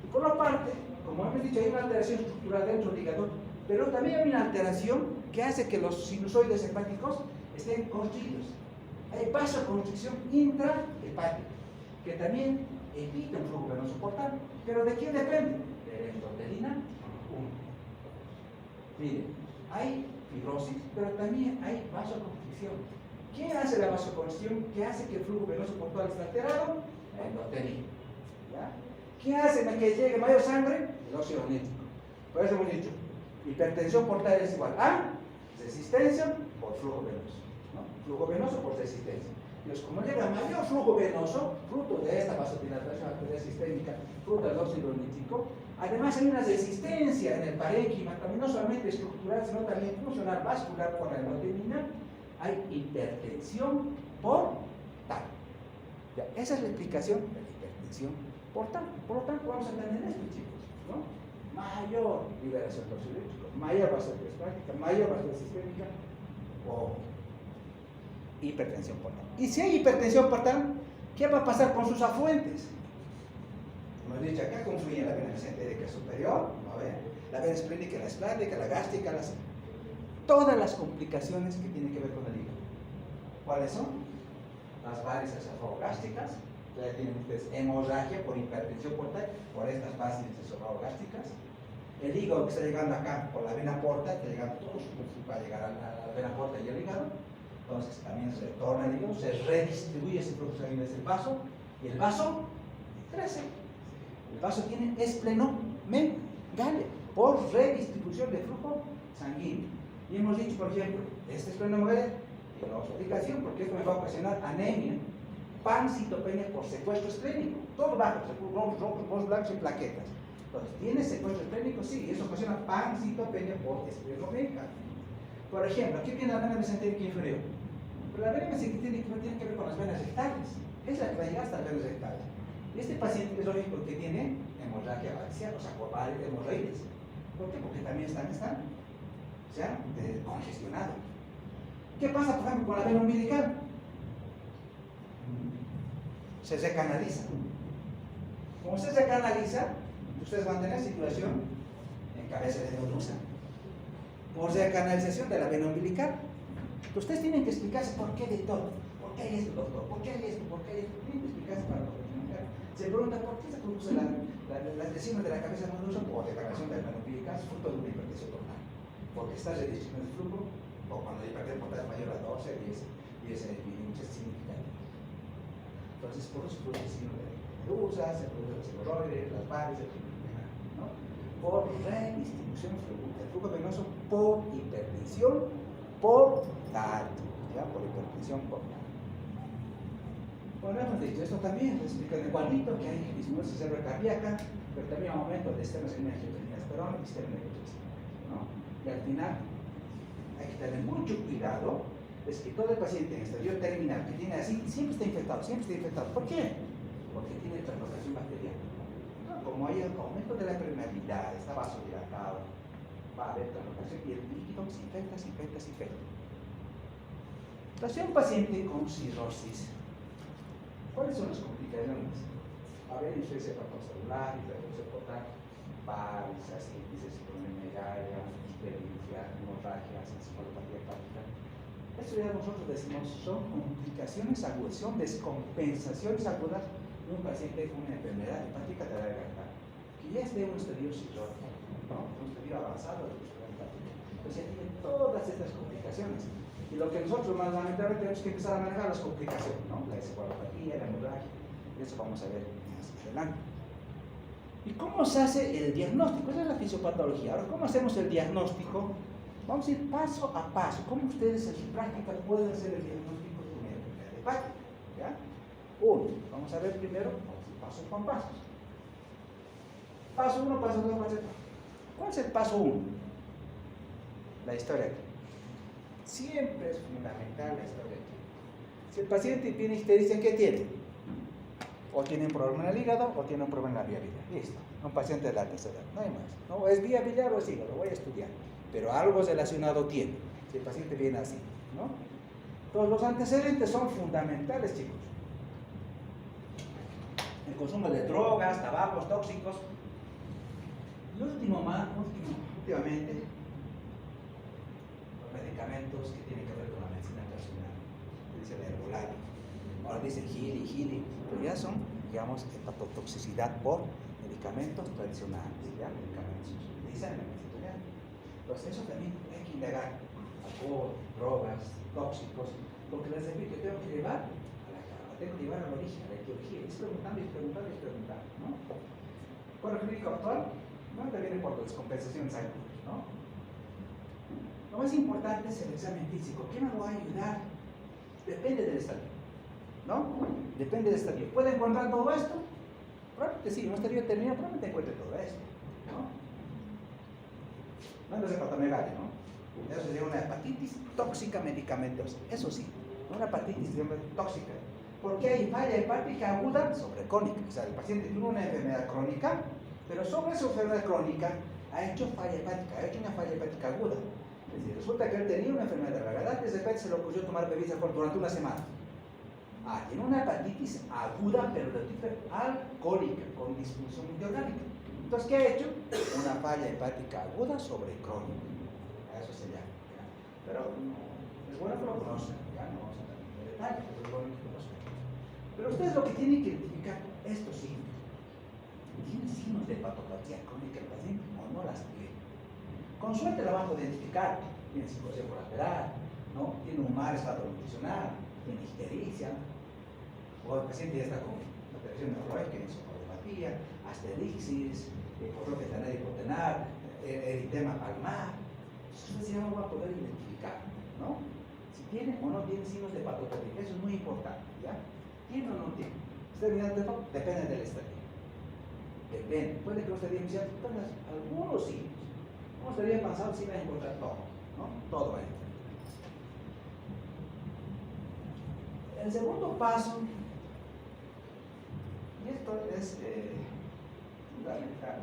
Y por otra parte, como hemos dicho, hay una alteración estructural dentro del hígado, pero también hay una alteración que hace que los sinusoides hepáticos estén constritos. Hay vasoconstricción intrahepática, que también evita un flujo venoso portal. ¿Pero de quién depende? De la endotelina 1. Miren, hay fibrosis, pero también hay vasoconstricción. ¿Qué hace la vasoconstricción? ¿Qué hace que el flujo venoso portal esté alterado? La endotelina. ¿Ya? ¿Qué hace que llegue mayor sangre? El óxido nítrico. Por eso hemos dicho, hipertensión portal es igual a resistencia por flujo venoso, ¿no? Flujo venoso por resistencia. Entonces, como llega mayor flujo venoso, fruto de esta vasodilatación, actividad sistémica, fruto del óxido nítrico, además hay una resistencia en el parénquima, también no solamente estructural, sino también funcional, vascular por la endotelina. Hay hipertensión portal. Ya, esa es la explicación de la hipertensión portal. Por lo tanto, vamos a entender esto, chicos, ¿no? Mayor liberación de óxido nítrico, mayor vasodilatación, mayor vasodilatación sistémica o hipertensión portal. Y si hay hipertensión portal, ¿qué va a pasar con sus afluentes? Hemos dicho acá confluye la vena mesentérica superior, ¿no ve? La vena esplénica, la esplénica, la gástrica, todas las complicaciones que tienen que ver con el hígado. ¿Cuáles son? Las varices esofagogástricas, ya tienen ustedes hemorragia por hipertensión portal, por estas varices esofagogástricas. El hígado que está llegando acá por la vena porta, está llegando todo su flujo va a llegar a la vena porta y el hígado. Entonces también se retorna el hígado, se redistribuye ese flujo sanguíneo desde el vaso y el vaso crece. El vaso tiene esplenomegalia por redistribución de flujo sanguíneo. Y hemos dicho, por ejemplo, esta esplenomegalia tiene una explicación porque esto me va a ocasionar anemia, pancitopenia por secuestro esplénico, todo bajo, glóbulos rojos, glóbulos blancos y plaquetas. Entonces, ¿tiene secuestro esplénico? Sí, eso ocasiona pancitopenia por esplenomégalia. Por ejemplo, aquí viene la vena mesentérica inferior. Pero la vena mesentérica no tiene que ver con las venas rectales. Es la que va a llegar hasta las venas rectales. Y este paciente es lógico que tiene hemorragia axial, o sea, por varios hemorroides. ¿Por qué? Porque también están congestionado. ¿Qué pasa, por ejemplo, con la vena umbilical? Se recanaliza. Como se recanaliza, ustedes van a tener circulación en cabeza de nebulosa por recanalización de la vena umbilical. Ustedes tienen que explicarse por qué de todo. ¿Por qué hay esto, doctor? ¿Por qué hay esto? ¿Por qué hay esto? Tienen que explicarse para lo que se pregunta por qué se produce las lesiones de la cabeza nebulosa por declaración de la vena umbilical, fruto de una hipertensión total. Porque está redistribuyendo el flujo, o cuando la hipertensión portal es mayor a 12 y es significativo. Entonces, por eso se produce el signo de medusa, se producen los hemorroides, las varices, ¿no? Por redistribución del flujo venoso por hipertensión portal, ¿ya? Por hipertensión portal. Bueno, hemos dicho esto también, se explica en el cuadrito que hay disminución cerebral cardíaca, pero también aumento de sistemas inmunológicos y sistema nervioso, ¿no? Y al final hay que tener mucho cuidado, es que todo el paciente en estadio terminal que tiene así siempre está infectado. ¿Por qué? Porque tiene translocación bacteriana. ¿No? Como hay aumento de la permeabilidad, está vasodilatado, va a haber translocación y el líquido se infecta. Entonces, un paciente con cirrosis, ¿cuáles son las complicaciones? Va a haber insuficiencia hepatocelular, hipertensión portal, varices, índices, esplenomegalia, hipertrofia, hemorragia, encefalopatía hepática. Eso ya nosotros decimos son complicaciones agudas, son descompensaciones agudas de un paciente con una enfermedad hepática de la garganta, que ya es de un estadio cirrótico, ¿no? Un estadio avanzado de enfermedad hepática. Entonces ya tiene todas estas complicaciones. Y lo que nosotros más lamentablemente tenemos que empezar a manejar las complicaciones, ¿no? La encefalopatía, la hemorragia, y eso vamos a ver más adelante. ¿Y cómo se hace el diagnóstico? Esa es la fisiopatología. Ahora, ¿cómo hacemos el diagnóstico? Vamos a ir paso a paso. ¿Cómo ustedes en su práctica pueden hacer el diagnóstico de una enfermedad hepática? ¿Ya? Vamos a ver primero, pasos con pasos. Paso 1, paso 2, paso 3. ¿Cuál es el paso 1? La historia. Siempre es fundamental la historia. Si el paciente tiene ictericia, ¿qué tiene? O tiene un problema en el hígado o tiene un problema en la vía biliar. Listo. Un paciente de la tercera edad. No hay más. No es vía biliar o es hígado. Lo voy a estudiar. Pero algo relacionado tiene. Si el paciente viene así, ¿no? Entonces, los antecedentes son fundamentales, chicos. El consumo de drogas, tabacos, tóxicos. Y últimamente, los medicamentos que tienen que ver con la medicina tradicional. Dice la herbolaria. Ahora dicen Gili, pero ya son, digamos, hepatotoxicidad por medicamentos tradicionales, ¿ya? Medicamentos que dicen en la medicina tradicional. Entonces, eso también hay que indagar. Alcohol, drogas, tóxicos, porque les repito, tengo que llevar a la cama, tengo que llevar al origen, a la etiología. Es preguntando, ¿no? Con el clínico actual, no te viene por descompensaciones agudas, ¿no? Lo más importante es el examen físico. ¿Qué me va a ayudar? Depende del estadio, ¿no? Depende del estadio. ¿Puede encontrar todo esto? Probablemente sí, un estadio terminado, probablemente encuentre todo esto, ¿no? No es hepatomegalia, ¿no? Eso sería una hepatitis tóxica medicamentosa. Eso sí, una hepatitis tóxica. Porque hay falla hepática aguda sobre crónica. O sea, el paciente tiene una enfermedad crónica, pero sobre esa enfermedad crónica ha hecho falla hepática, ha hecho una falla hepática aguda. Es decir, resulta que él tenía una enfermedad de la garganta y de repente se le ocurrió tomar bebidas de alcohol durante una semana. Tiene una hepatitis aguda, pero de tipo alcohólica, con disfunción multiorgánica. Entonces, ¿qué ha hecho? Una falla hepática aguda sobre crónica. A eso se llama. ¿Ya? Pero es bueno que lo conozcan, ya no vamos a entrar en detalle, pero es bueno que lo conozcan. Pero ustedes lo que tienen que identificar estos signos. ¿Tiene signos de hepatopatía crónica el paciente o no las tiene? Con suerte la van a identificar. Tiene psicosis colateral, ¿no? Tiene un mal estado nutricional, tiene ictericia, o el paciente ya está con alteración neurológica, encefalopatía, asterixis, hipotrofia tenar hipotenar, eritema palmar. Entonces ya lo va a poder identificar, ¿no? Si tiene o no tiene signos de hepatopatía, eso es muy importante, ¿ya? ¿Tiene o no tiene? Depende del estadio. Depende. Puede que usted diga, algunos sí. No estaría pensado si va a encontrar todo, ¿no? Todo ahí. El segundo paso, y esto es fundamental,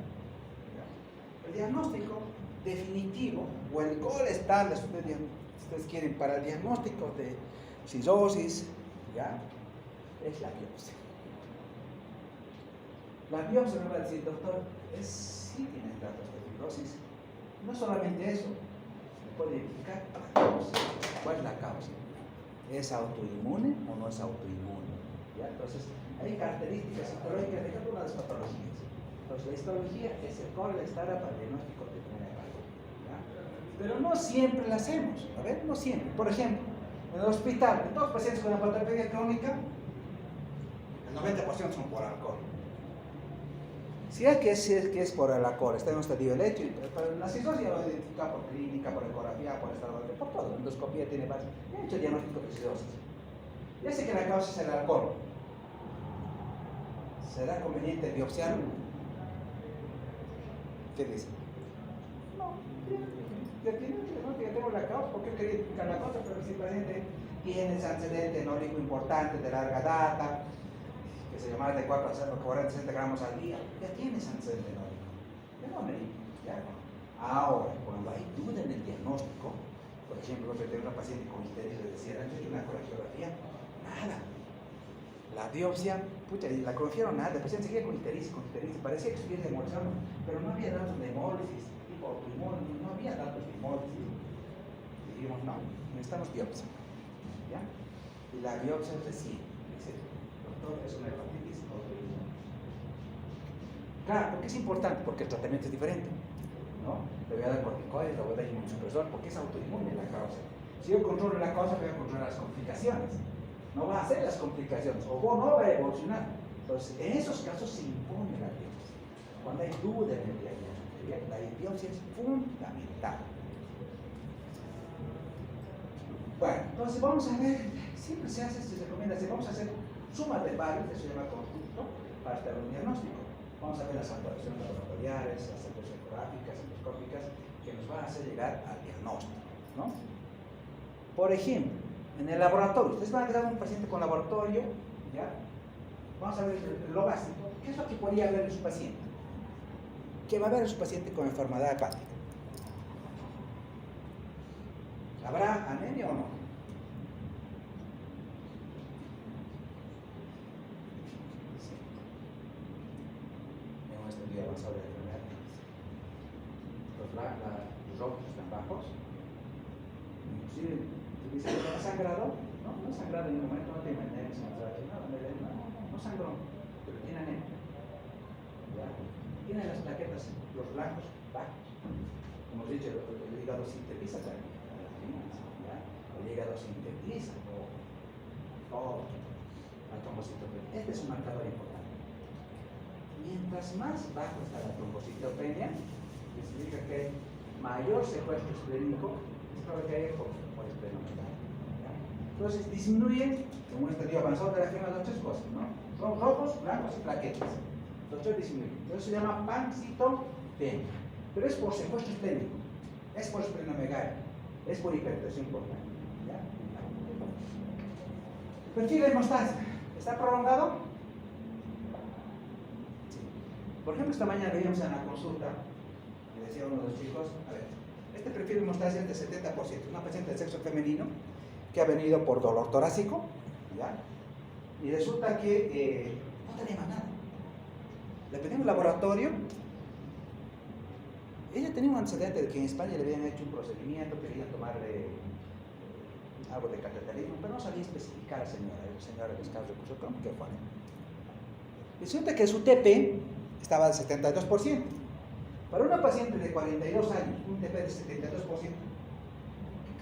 el diagnóstico definitivo o el gold standard, si ustedes quieren, para el diagnóstico de cirrosis, ¿ya? Es la biopsia. La biopsia me va a decir, doctor, sí tiene datos de fibrosis. No solamente eso, se puede identificar la causa. ¿Cuál es la causa? ¿Es autoinmune o no es autoinmune? ¿Ya? Entonces, hay características histológicas de cada una de las patologías. Entonces, la histología es el core estándar para el diagnóstico de primera etapa. Pero no siempre la hacemos, a ver, no siempre. Por ejemplo, en el hospital, de todos los pacientes con la patología crónica, el 90% son por alcohol. Si es que es por el alcohol, está en un estadio de leche, pero la cirrosis lo identifica por clínica, por ecografía, por estado de por todo. La endoscopía tiene varios. He hecho diagnóstico de cirrosis. Ya sé que la causa es el alcohol. ¿Será conveniente biopsiarlo? ¿Qué dice? No, ya tengo la causa, porque yo quería identificar la causa, pero si el paciente tiene ese antecedente nórico importante de larga data, que se llama de 4 a 40, 60 gramos al día, ya tienes antecedente nórico. Ya. Ahora, cuando hay duda en el diagnóstico, por ejemplo, que tengo una paciente con ictericia, le decía, antes de una colegiografía, nada. La biopsia, y la ecografía nada, el paciente seguía con ictericia, parecía que estuviera hemolizando, pero no había datos de hemólisis, tipo autoinmune, no había datos de hemólisis. Y dijimos, no, necesitamos biopsia. ¿Ya? Y la biopsia es decir, dice, doctor, es una hepatitis autoinmune. Claro, porque es importante, porque el tratamiento es diferente, ¿no? Le voy a dar corticoides, le voy a dar inmunosupresor, porque es autoinmune la causa. Si yo controlo la causa, voy a controlar las complicaciones. No va a hacer las complicaciones, o no va a evolucionar. Entonces, en esos casos se impone la biopsia. Cuando hay duda en el diagnóstico, la biopsia es fundamental. Bueno, entonces vamos a ver, siempre se recomienda hacer, vamos a hacer sumas de varios, eso se llama conjunto, para estar un diagnóstico. Vamos a ver las actuaciones laboratoriales, las actuaciones ecográficas, endoscópicas, que nos van a hacer llegar al diagnóstico, ¿no? Por ejemplo, en el laboratorio, ustedes van a quedar un paciente con laboratorio, ¿ya? Vamos a ver lo básico. ¿Qué es lo que podría ver en su paciente? ¿Qué va a ver en su paciente con enfermedad hepática? ¿Habrá anemia o no? Sí. En un estudio avanzado de enfermedad. Los rojos están bajos. Inclusive, dice que no ha sangrado. No ha sangrado en ningún momento, no tiene anemia, no sangró, pero tiene anemia. ¿Ya? Tiene las plaquetas, los blancos bajos. Como he dicho, el hígado sintetiza también. El hígado sintetiza todo la trombocitopenia. Este es un marcador importante. Mientras más bajo está la trombocitopenia, que significa que hay mayor secuestro esplénico, es probable que haya por esplenomegalia. Entonces disminuye, como un estadio avanzado de la enfermedad, las tres cosas, ¿no? Son rojos, blancos y plaquetas. Los tres disminuyen. Entonces se llama pancitopenia. Pero es por secuestro esplénico, es por esplenomegalia, es por hipertensión portal. Perfil de hemostasia, ¿está prolongado? Sí. Por ejemplo, esta mañana veíamos en la consulta, me decía uno de los chicos, a ver, este perfil de hemostasia es de 70%, una paciente de sexo femenino que ha venido por dolor torácico, ¿ya? Y resulta que no tenía más nada. Le pedimos el laboratorio. Ella tenía un antecedente de que en España le habían hecho un procedimiento, querían tomarle algo de cateterismo, pero no sabía especificar a la señora de escasos recursos económicos qué fue. Resulta que su TP estaba al 72%. Para una paciente de 42 años, un TP de 72%, ¿qué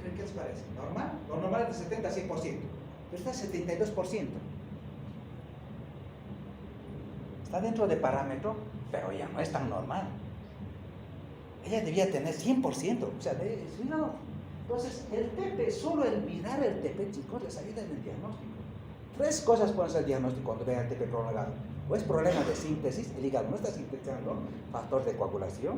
creen que les parece? ¿Normal? Lo normal es de 70 a 100%, pero está al 72%. Está dentro de parámetro, pero ya no es tan normal. Ella debía tener 100%, o sea, no. Entonces, el TP, solo el mirar el TP, chicos, les ayuda en el diagnóstico. Tres cosas pueden ser el diagnóstico cuando vean el TP prolongado. o es problema de síntesis, el hígado no está sintetizando factor de coagulación.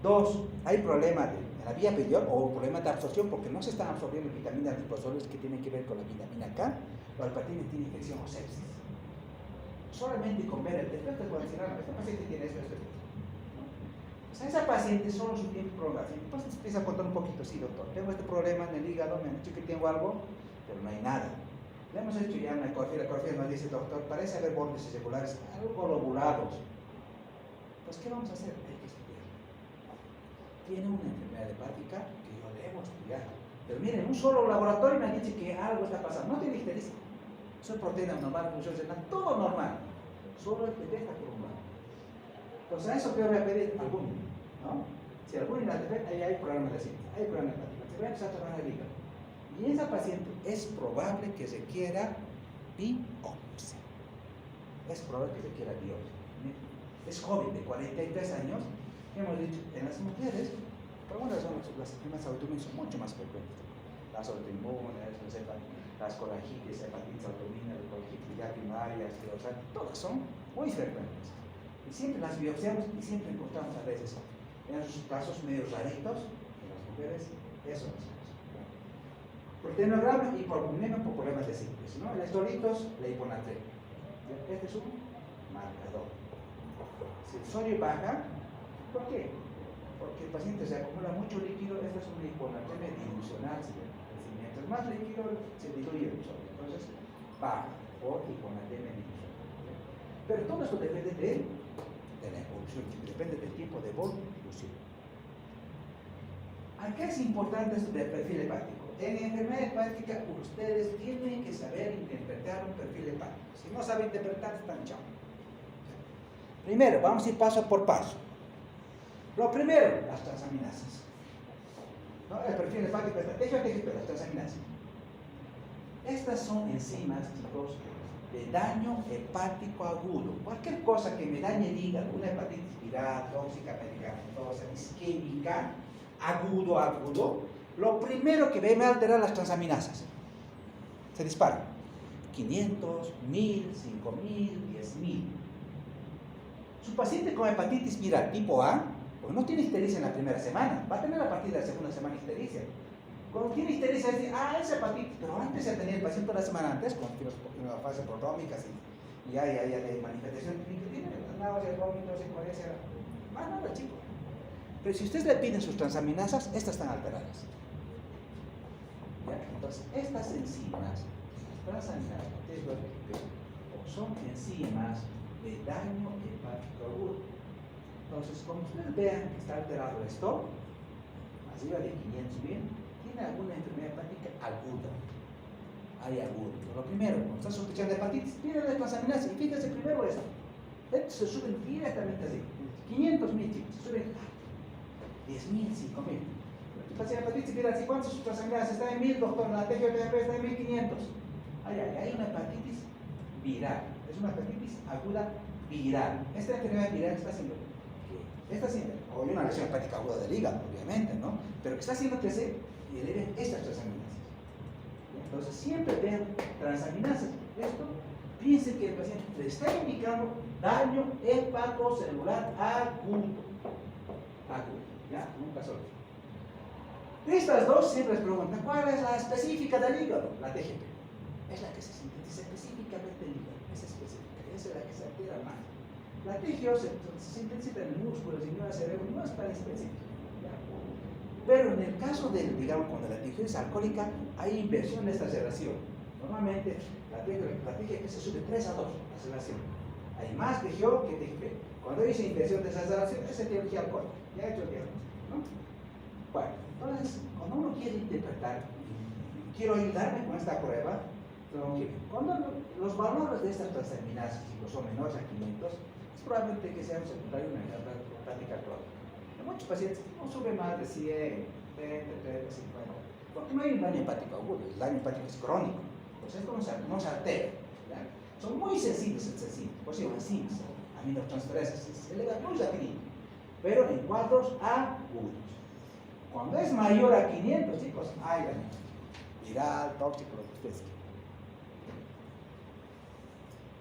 2, hay problema en la vía biliar o problema de absorción porque no se están absorbiendo vitaminas liposolubles que tienen que ver con la vitamina K, o el paciente tiene infección o sepsis. Solamente con ver el defecto de decir, esta paciente tiene esto. O sea, esa paciente solo su tiempo prolongado. Entonces empieza a contar un poquito, sí doctor, tengo este problema en el hígado, me han dicho que tengo algo, pero no hay nada. Le hemos hecho ya una ecografía, la ecografía nos dice, doctor, parece haber bordes irregulares, algo lobulados. Pues, ¿qué vamos a hacer? Hay que estudiar. Tiene una enfermedad hepática que yo debo estudiar. Pero miren, un solo laboratorio me ha dicho que algo está pasando. No tiene ictericia. Soy proteína normal, función renal, todo normal. Solo el beta por un lado. Entonces, a eso que yo voy a pedir albúmina, ¿no? Si albúmina ahí hay problema de síntesis, hay problema hepático. Se va a empezar a tomar el hígado. Y esa paciente es probable que requiera biopsia. Es probable que requiera biopsia. Es joven, de 43 años. Hemos dicho, en las mujeres, por alguna razón, las enfermedades autoinmunes son mucho más frecuentes. Las autoinmunes, las colangitis, hepatitis autoinmune, las colangitis ya primarias, todas son muy frecuentes. Y siempre las biopsiamos y siempre encontramos a veces, en esos casos medio raritos, en las mujeres, eso es. Proteinograma y por problemas de síntesis, ¿no? Electrolitos, la hiponatremia. Este es un marcador. Si el sodio baja, ¿por qué? Porque el paciente se acumula mucho líquido, esta es una hiponatremia dilucional. Mientras más líquido se diluye el sodio, entonces baja por hiponatremia dilucional. Pero todo esto depende de la evolución, depende del tiempo de evolución. ¿A qué es importante esto del perfil hepático? En enfermedad hepática, ustedes tienen que saber interpretar un perfil hepático. Si no saben interpretar, están chao. Primero, vamos a ir paso por paso. Lo primero, las transaminasas. ¿No? El perfil hepático estratégico, pero las transaminasas. Estas son enzimas, chicos, de daño hepático agudo. Cualquier cosa que me dañe el hígado, una hepatitis viral, tóxica, medicamentosa, isquémica, agudo, lo primero que ve me alterar las transaminasas. Se disparan. 500, 1000, 5000, 10000. Su paciente con hepatitis viral tipo A, pues no tiene ictericia en la primera semana, va a tener a partir de la segunda semana ictericia. Cuando tiene ictericia, es es hepatitis, pero antes ya tenía el paciente una semana antes, con una fase prodrómica y ya de manifestación clínica, tiene náuseas, vómitos, incoherencia, más nada, chico. Pero si ustedes le piden sus transaminasas, estas están alteradas. ¿Ya? Entonces, estas enzimas, las transaminasas, son enzimas de daño hepático agudo. Entonces, como ustedes vean que está alterado esto, arriba de 500 bien, tiene alguna enfermedad hepática aguda. Hay agudo. Lo primero, cuando está sospechando de hepatitis, pide las transaminasas y fíjense primero esto. Estos se suben directamente así. 500.000 chicos, se suben 10.000, 5.000. El paciente hepatitis pide así, ¿cuántas sus transaminasas? Está en 1000, doctor, la TGTP está en 1500. Hay una hepatitis viral. Es una hepatitis aguda viral. Esta enfermedad viral está haciendo o una lesión hepática aguda del hígado, obviamente, ¿no? Pero que está haciendo que se eleven estas transaminasas. Entonces, siempre vean transaminasas. Esto, piensen que el paciente le está indicando daño hepatocelular agudo. ¿Ya? Nunca solo. Estas dos siempre les preguntan, ¿cuál es la específica del hígado? La TGP. Es la que se sintetiza específicamente el hígado. Es específica, esa es la que se altera más. La TGO se sintetiza en el músculo, y no en el cerebro, no es tan específica. Pero en el caso de, digamos, cuando la TGO es alcohólica, hay inversión de esta relación. Normalmente la TGO se sube 3 a 2, la relación. Hay más TGO que TGP. Cuando dice inversión de esa relación, es etiología alcohólica. Ya he hecho el diagnóstico, ¿no? Bueno, entonces, cuando uno quiere interpretar, quiero ayudarme con esta prueba, cuando los valores de estas transaminasas son menores a 500, es probablemente que sea un secundario de una hepática crónica. En muchos pacientes no sube más de 100, 20, 30, 50, porque no hay un daño hepático agudo, el daño hepático es crónico, entonces esto no se altera. ¿Ya? Son muy sensibles estas enzimas, por si enzimas, aminotransferases, se eleva muy rapidito, pero en cuadros agudos. Cuando es mayor a 500, chicos, hay daño viral, tóxico, lo que ustedes quieran.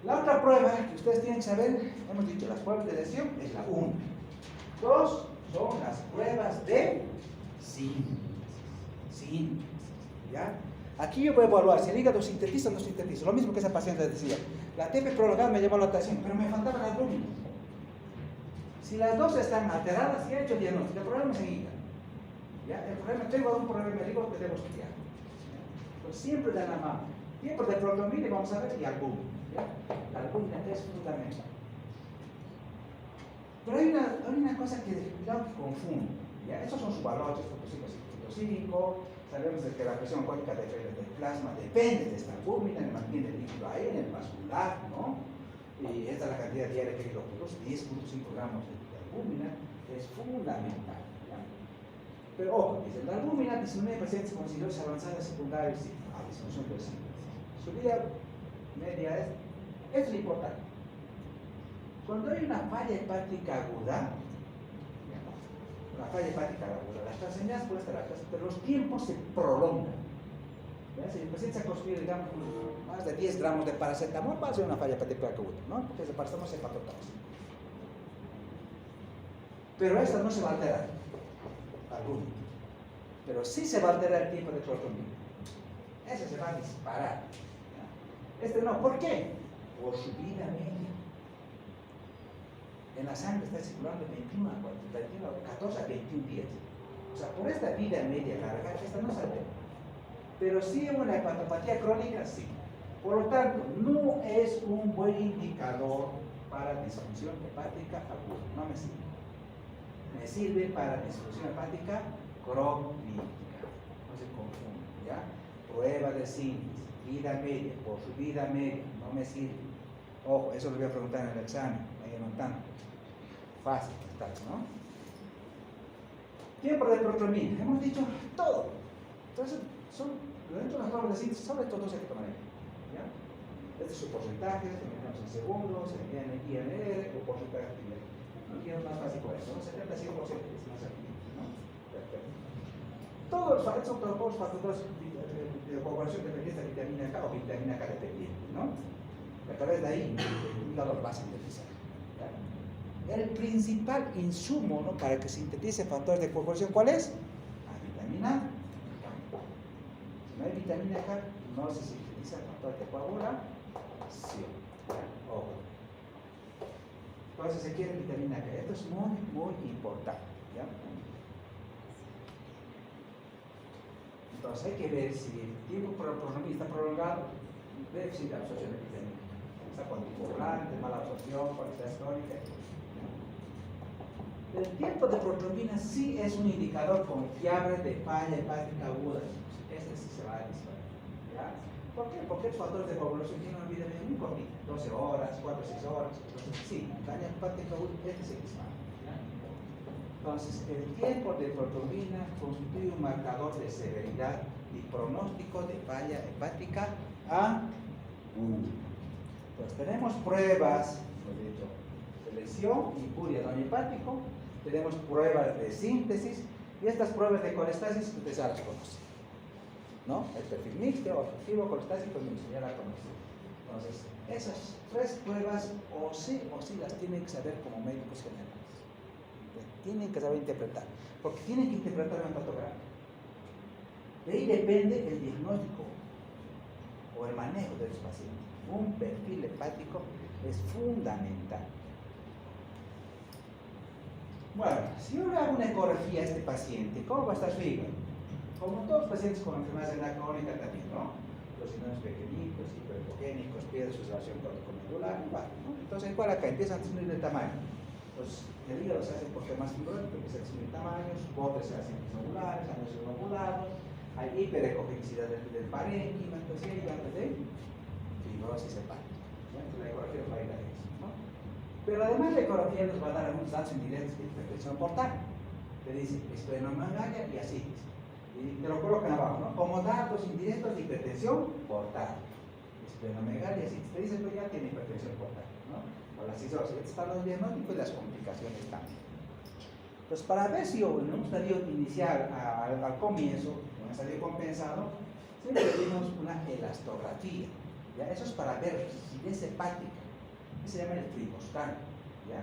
La otra Otra prueba que ustedes tienen que saber, hemos dicho, las pruebas de lesión es la 1. 2 son las pruebas de síntesis. ¿Ya? Aquí yo voy a evaluar si el hígado sintetiza o no sintetiza. Lo mismo que esa paciente decía. La ATP prolongada me llamó la atención, pero me faltaba la albúmina. Si las dos están alteradas, ya he hecho diagnóstico. El problema es el hígado. ¿Ya? El problema, tengo un problema en el hígado que debo estudiar. Pues siempre de la mano. Tiempo de protomina y vamos a ver y albúmina. ¿Ya? La albúmina es fundamental. Pero hay una cosa que cuidado que confunde. ¿Ya? Esos son sus valores, fotocíclico. Sabemos de que la presión alcohólica del plasma depende de esta albúmina, el mantiene el líquido ahí en el vascular, ¿no? Y esta es la cantidad diaria que digo, 10.5 gramos de albúmina es fundamental. ¿Ya? Pero ojo, dice, la albúmina disminuye en pacientes con cirrosis avanzada secundaria a disminución de síntesis. Su vida media es importante. Cuando hay una falla hepática aguda, las trascendencias pueden estar altas, pero los tiempos se prolongan. Si el paciente se ha consumido, digamos, más de 10 gramos de paracetamol, va a ser una falla hepática aguda, ¿no? Porque el paracetamol es hepatotóxico. Pero esta no se va a alterar, albúmina. Pero sí se va a alterar el tiempo de clotomina. Ese se va a disparar. ¿Ya? Este no, ¿por qué? Por su vida media. En la sangre está circulando 14 a 21 días. O sea, por esta vida media larga, esta no se altera. Pero sí en una hepatopatía crónica, sí. Por lo tanto, no es un buen indicador para disfunción hepática aguda. No me sirve. Me sirve para disfunción hepática crónica. No se confunda, ¿ya? Prueba de síntesis, vida media, por su vida media, no me sirve. Ojo, eso lo voy a preguntar en el examen, ahí anotando. Fácil, está, ¿no? Tiempo de protomina, hemos dicho todo. Entonces, dentro de las pruebas de síntesis, sobre todo se hay que tomar en cuenta. ¿Ya? Este es su porcentaje, se medimos en segundos, se mide en INR o porcentaje de no quiero más fácil por eso, ¿no? 70-100% es más activo, ¿no? Perfecto. Todos los factores de coagulación dependientes de vitamina K o vitamina K dependiente, ¿no? A través de ahí, el hígado lo va a sintetizar. ¿Ya? El principal insumo, ¿no?, para que sintetice factores de coagulación, ¿cuál es? La vitamina K. Si no hay vitamina K, no se sintetiza el factor de coagulación. Ojo. Entonces se quiere vitamina K. Esto es muy, muy importante. ¿Ya? Entonces hay que ver si el tiempo está prolongado, déficit de absorción de vitamina K. Está cuantipoblante, mala absorción, cualidad crónica. El tiempo de protomina sí es un indicador confiable de falla hepática aguda. Este sí se va a disparar. ¿Ya? ¿Por qué? Porque los factores de coagulación tienen una vida muy cortita, 12 horas, 4 o 6 horas. Entonces, sí, falla hepática aguda, este se dispara. ¿Ya? Entonces, el tiempo de protomina constituye un marcador de severidad y pronóstico de falla hepática aguda. Pues tenemos pruebas, de lesión y puria daño hepático. Tenemos pruebas de síntesis y estas pruebas de colestasis ustedes ya las conocen, ¿no? El perfil mixto, objetivo, colestásico mixto, ya la conocen. Entonces, esas 3 pruebas o sí las tienen que saber como médicos generales. Tienen que saber interpretar, porque tienen que interpretar un hepatograma. De ahí depende el diagnóstico o el manejo de los pacientes. Un perfil hepático es fundamental. Bueno, si yo le hago una ecografía a este paciente, ¿cómo va a estar su hígado? Como todos los pacientes con enfermedades de la crónica también, ¿no? Los riñones pequeñitos, hiperhipogénicos, pierde su relación corticomedular, igual, ¿no? Entonces, igual acá empiezan a disminuir de tamaño. Entonces, el hígado se hace por ser más fibroso, empieza a disminuir tamaño, sus botes se hacen globulares, años globulados, hay hiperecogenicidad del parénquima, entonces hay ganas de fibrosis hepática. Entonces, la ecografía va a ir a eso, ¿no? Pero además la ecografía nos va a dar algunos datos indirectos de hipertensión portal. Te dice esplenomegalia y ascitis. Y te lo colocan abajo, ¿no? Como datos indirectos de hipertensión portal. Esplenomegalia y ascitis. Te dice que ya tiene hipertensión portal, ¿no? O la cistosis. Estos están los diagnósticos y las complicaciones también. Entonces, para ver si en un estadio inicial, al comienzo, en un estadio compensado, siempre pedimos una elastografía. ¿Ya? Eso es para ver rigidez hepática. se llama el triboscan, ¿ya?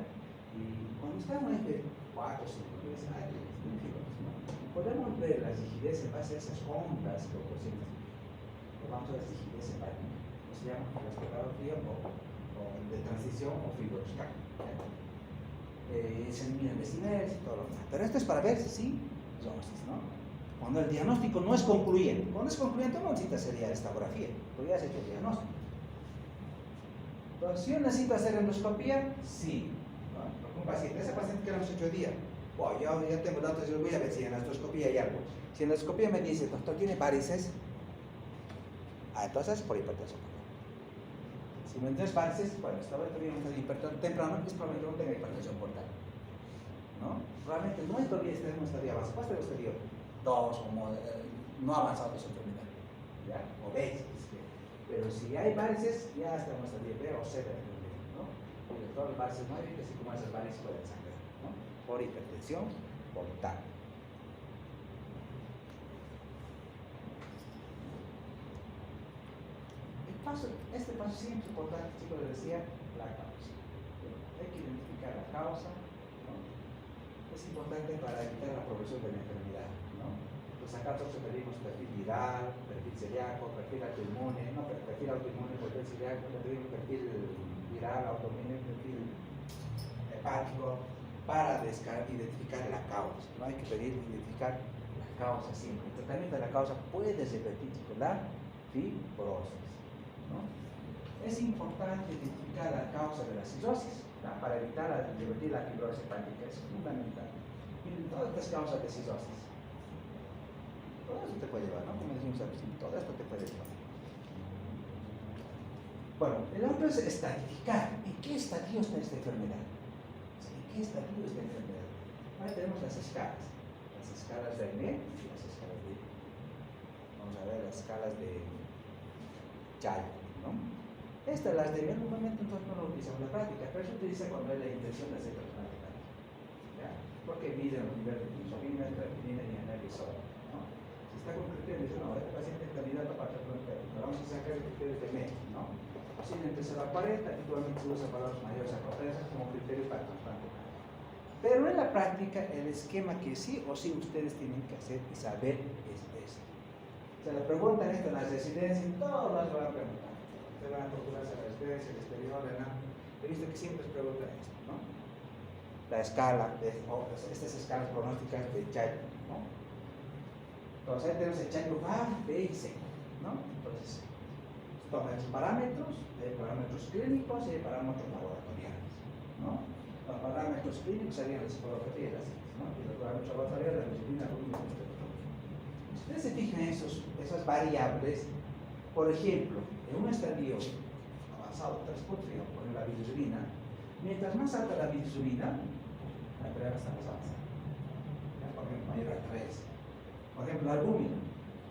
Y cuando estamos en 4 o 5 días, ¿no? Podemos ver la rigidez en base a esas ondas que ocurren. Vamos a la rigidez hepática. Se llama elasticografía o de transición o fibroscan. Se eliminan decibelios y todo lo demás. Pero esto es para ver si sí, ¿no? Cuando el diagnóstico no es concluyente. Cuando es concluyente no necesita hacer ya ecografía, porque ya has hecho el diagnóstico. Entonces, si yo necesito hacer endoscopía, sí. ¿No? Porque un paciente, ese paciente que hemos hecho hoy día, wow, ya tengo datos, yo voy a ver si en la endoscopía hay algo. Si en la endoscopía me dice, doctor, ¿tiene varices? Entonces por hipertensión. Si no tienes varices, bueno, esta vez todavía no está hipertensión temprano, es probable que no tenga hipertensión portal. ¿No? Probablemente no es todavía este estadio avanzado, ¿cuál es el estadio 2 o no avanzado de su enfermedad? ¿Ya? O B. Pero si hay varices, ya está en un estadio B o C de la enfermedad, ¿no? Y de todas las varices no hay, así como esas varices pueden sangrar, ¿no? Por hipertensión portal. Este paso siempre importante, chicos, les decía, la causa. Hay que identificar la causa, ¿no? Es importante para evitar la progresión de la enfermedad, ¿no? Pues acá nosotros pedimos perfil viral, perfil celíaco, perfil autoinmune, no, perfil autoinmune, perfil celíaco, pedimos perfil viral, autoinmune, perfil hepático, para identificar la causa, ¿no? Hay que pedir identificar la causa siempre. El tratamiento de la causa puede revertir con la fibrosis, ¿no? Es importante identificar la causa de la cirrosis, ¿no? Para evitar revertir la fibrosis hepática, es fundamental. Miren, todas estas causas de cirrosis, todo eso te puede llevar, ¿no? Como decimos al principio, todo esto te puede llevar. Bueno, el otro es estratificar. ¿En qué estadio está esta enfermedad? ¿En qué estadio está esta enfermedad? Ahora tenemos las escalas de René y las escalas de, vamos a ver, las escalas de Chayo, ¿no? Estas, las de René, normalmente entonces no lo utilizamos en la práctica, pero se utiliza cuando hay la intención de hacer personal de práctica, ¿ya? Porque miden los niveles de insulina, creatinina y analizó, ¿no? Si está con criterios, no, este paciente es candidato para trasplante hepático, vamos a sacar el criterio de René, ¿no? Así entre 0 a 40, habitualmente se usa para los mayores a 40 como criterio para trasplante hepático. Pero en la práctica, el esquema que sí o sí ustedes tienen que hacer y saber es este. Se le preguntan esto en las residencias, todos las van a preguntar. Se van a procurar a la residencia, el exterior, ¿no? He visto que siempre se preguntan esto, ¿no? La escala, estas escalas pronósticas de Chayo, ¿no? Entonces ahí tenemos el Chayo A, B y C, ¿no? Entonces, toman esos parámetros, hay parámetros clínicos y hay parámetros laboratoriales, ¿no? Los parámetros clínicos serían la psicología y la ciencia, ¿no? Y los parámetros laboratoriales, la disciplina, si ustedes se fijan en esas variables, por ejemplo, en un estadio avanzado 3 por ejemplo, la bilirrubina, mientras más alta la bilirrubina, la enfermedad está más avanzada. Por ejemplo, mayor a 3. Por ejemplo, la albúmina.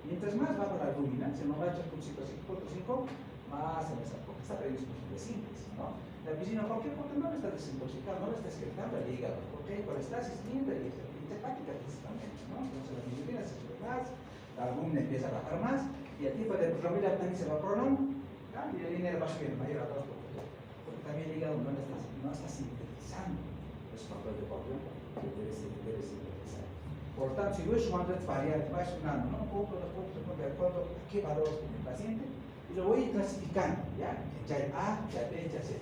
Mientras más baja la albúmina, se nos va a echar con 5.5, más en esa, porque está perdiendo sus síntesis, ¿no? La piscina, ¿por qué? Porque no le está desintoxicando, no le está excretando el hígado, porque hay colestasis linda y hepática principalmente, ¿no? Entonces la bilirrubina se sube más, la albúmina empieza a bajar más, y el tipo de promila también se va prolongando, y el dinero va subiendo mayor a 2 porque también el hígado no está sintetizando los factores de correo que debe sintetizar. Por tanto, si voy sumando estas variables, va sumando, ¿no? Punto, 2 puntos, de acuerdo a qué valores tiene el paciente, y lo voy clasificando, ¿ya? Ya A, ya B, ya C.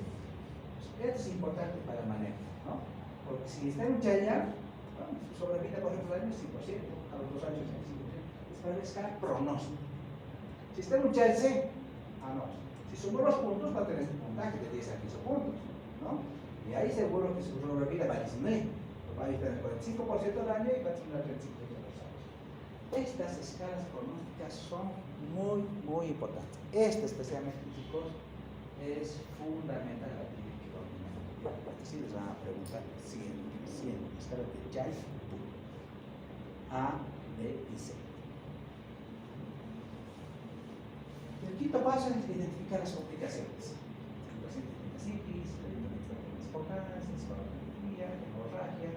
Esto es importante para el manejo, ¿no? Porque si está en un Chaya, ¿no? Su sobrevida, por ejemplo, al año es 5%, a los 2 años es 5%. Es para la escala pronóstico. Si está en un Chaya C, no. Si sumo los puntos, va a tener este puntaje de 10 a 15 puntos, ¿no? Y ahí seguro que su sobrevida va a disminuir. Va a tener el 45% del año y va a disminuir el 35% de los años. Estas escalas pronósticas son muy, muy importantes. Esta especialmente, chicos, es fundamental en la clínica ordinaria. Sí les van a preguntar 100 escalas de Chaya, A, B y C. El quinto paso es identificar las complicaciones. El paciente tiene sífilis, espontáneas, espontaneidad, hemorragia.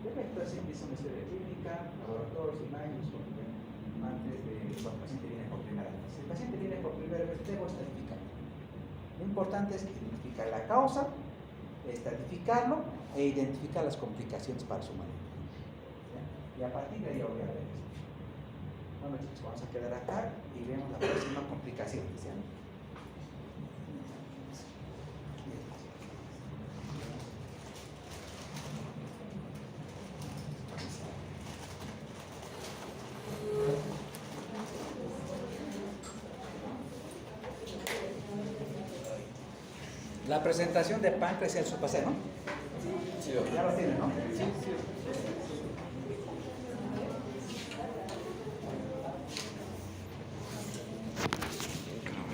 Debe actuarse empieza una historia clínica, laboratorios, imágenes, antes de cuando el paciente viene por primera vez. Si el paciente viene por primera vez, debo estadificar. Lo importante es identificar identificar la causa, estadificarlo e identificar las complicaciones para su manejo. ¿Ya? Y a partir de ahí voy a ver esto. Bueno chicos, vamos a quedar acá y vemos la próxima complicación. ¿Sí? La presentación de páncreas y el subaceno. Sí, Ya lo tienen, ¿no? sí.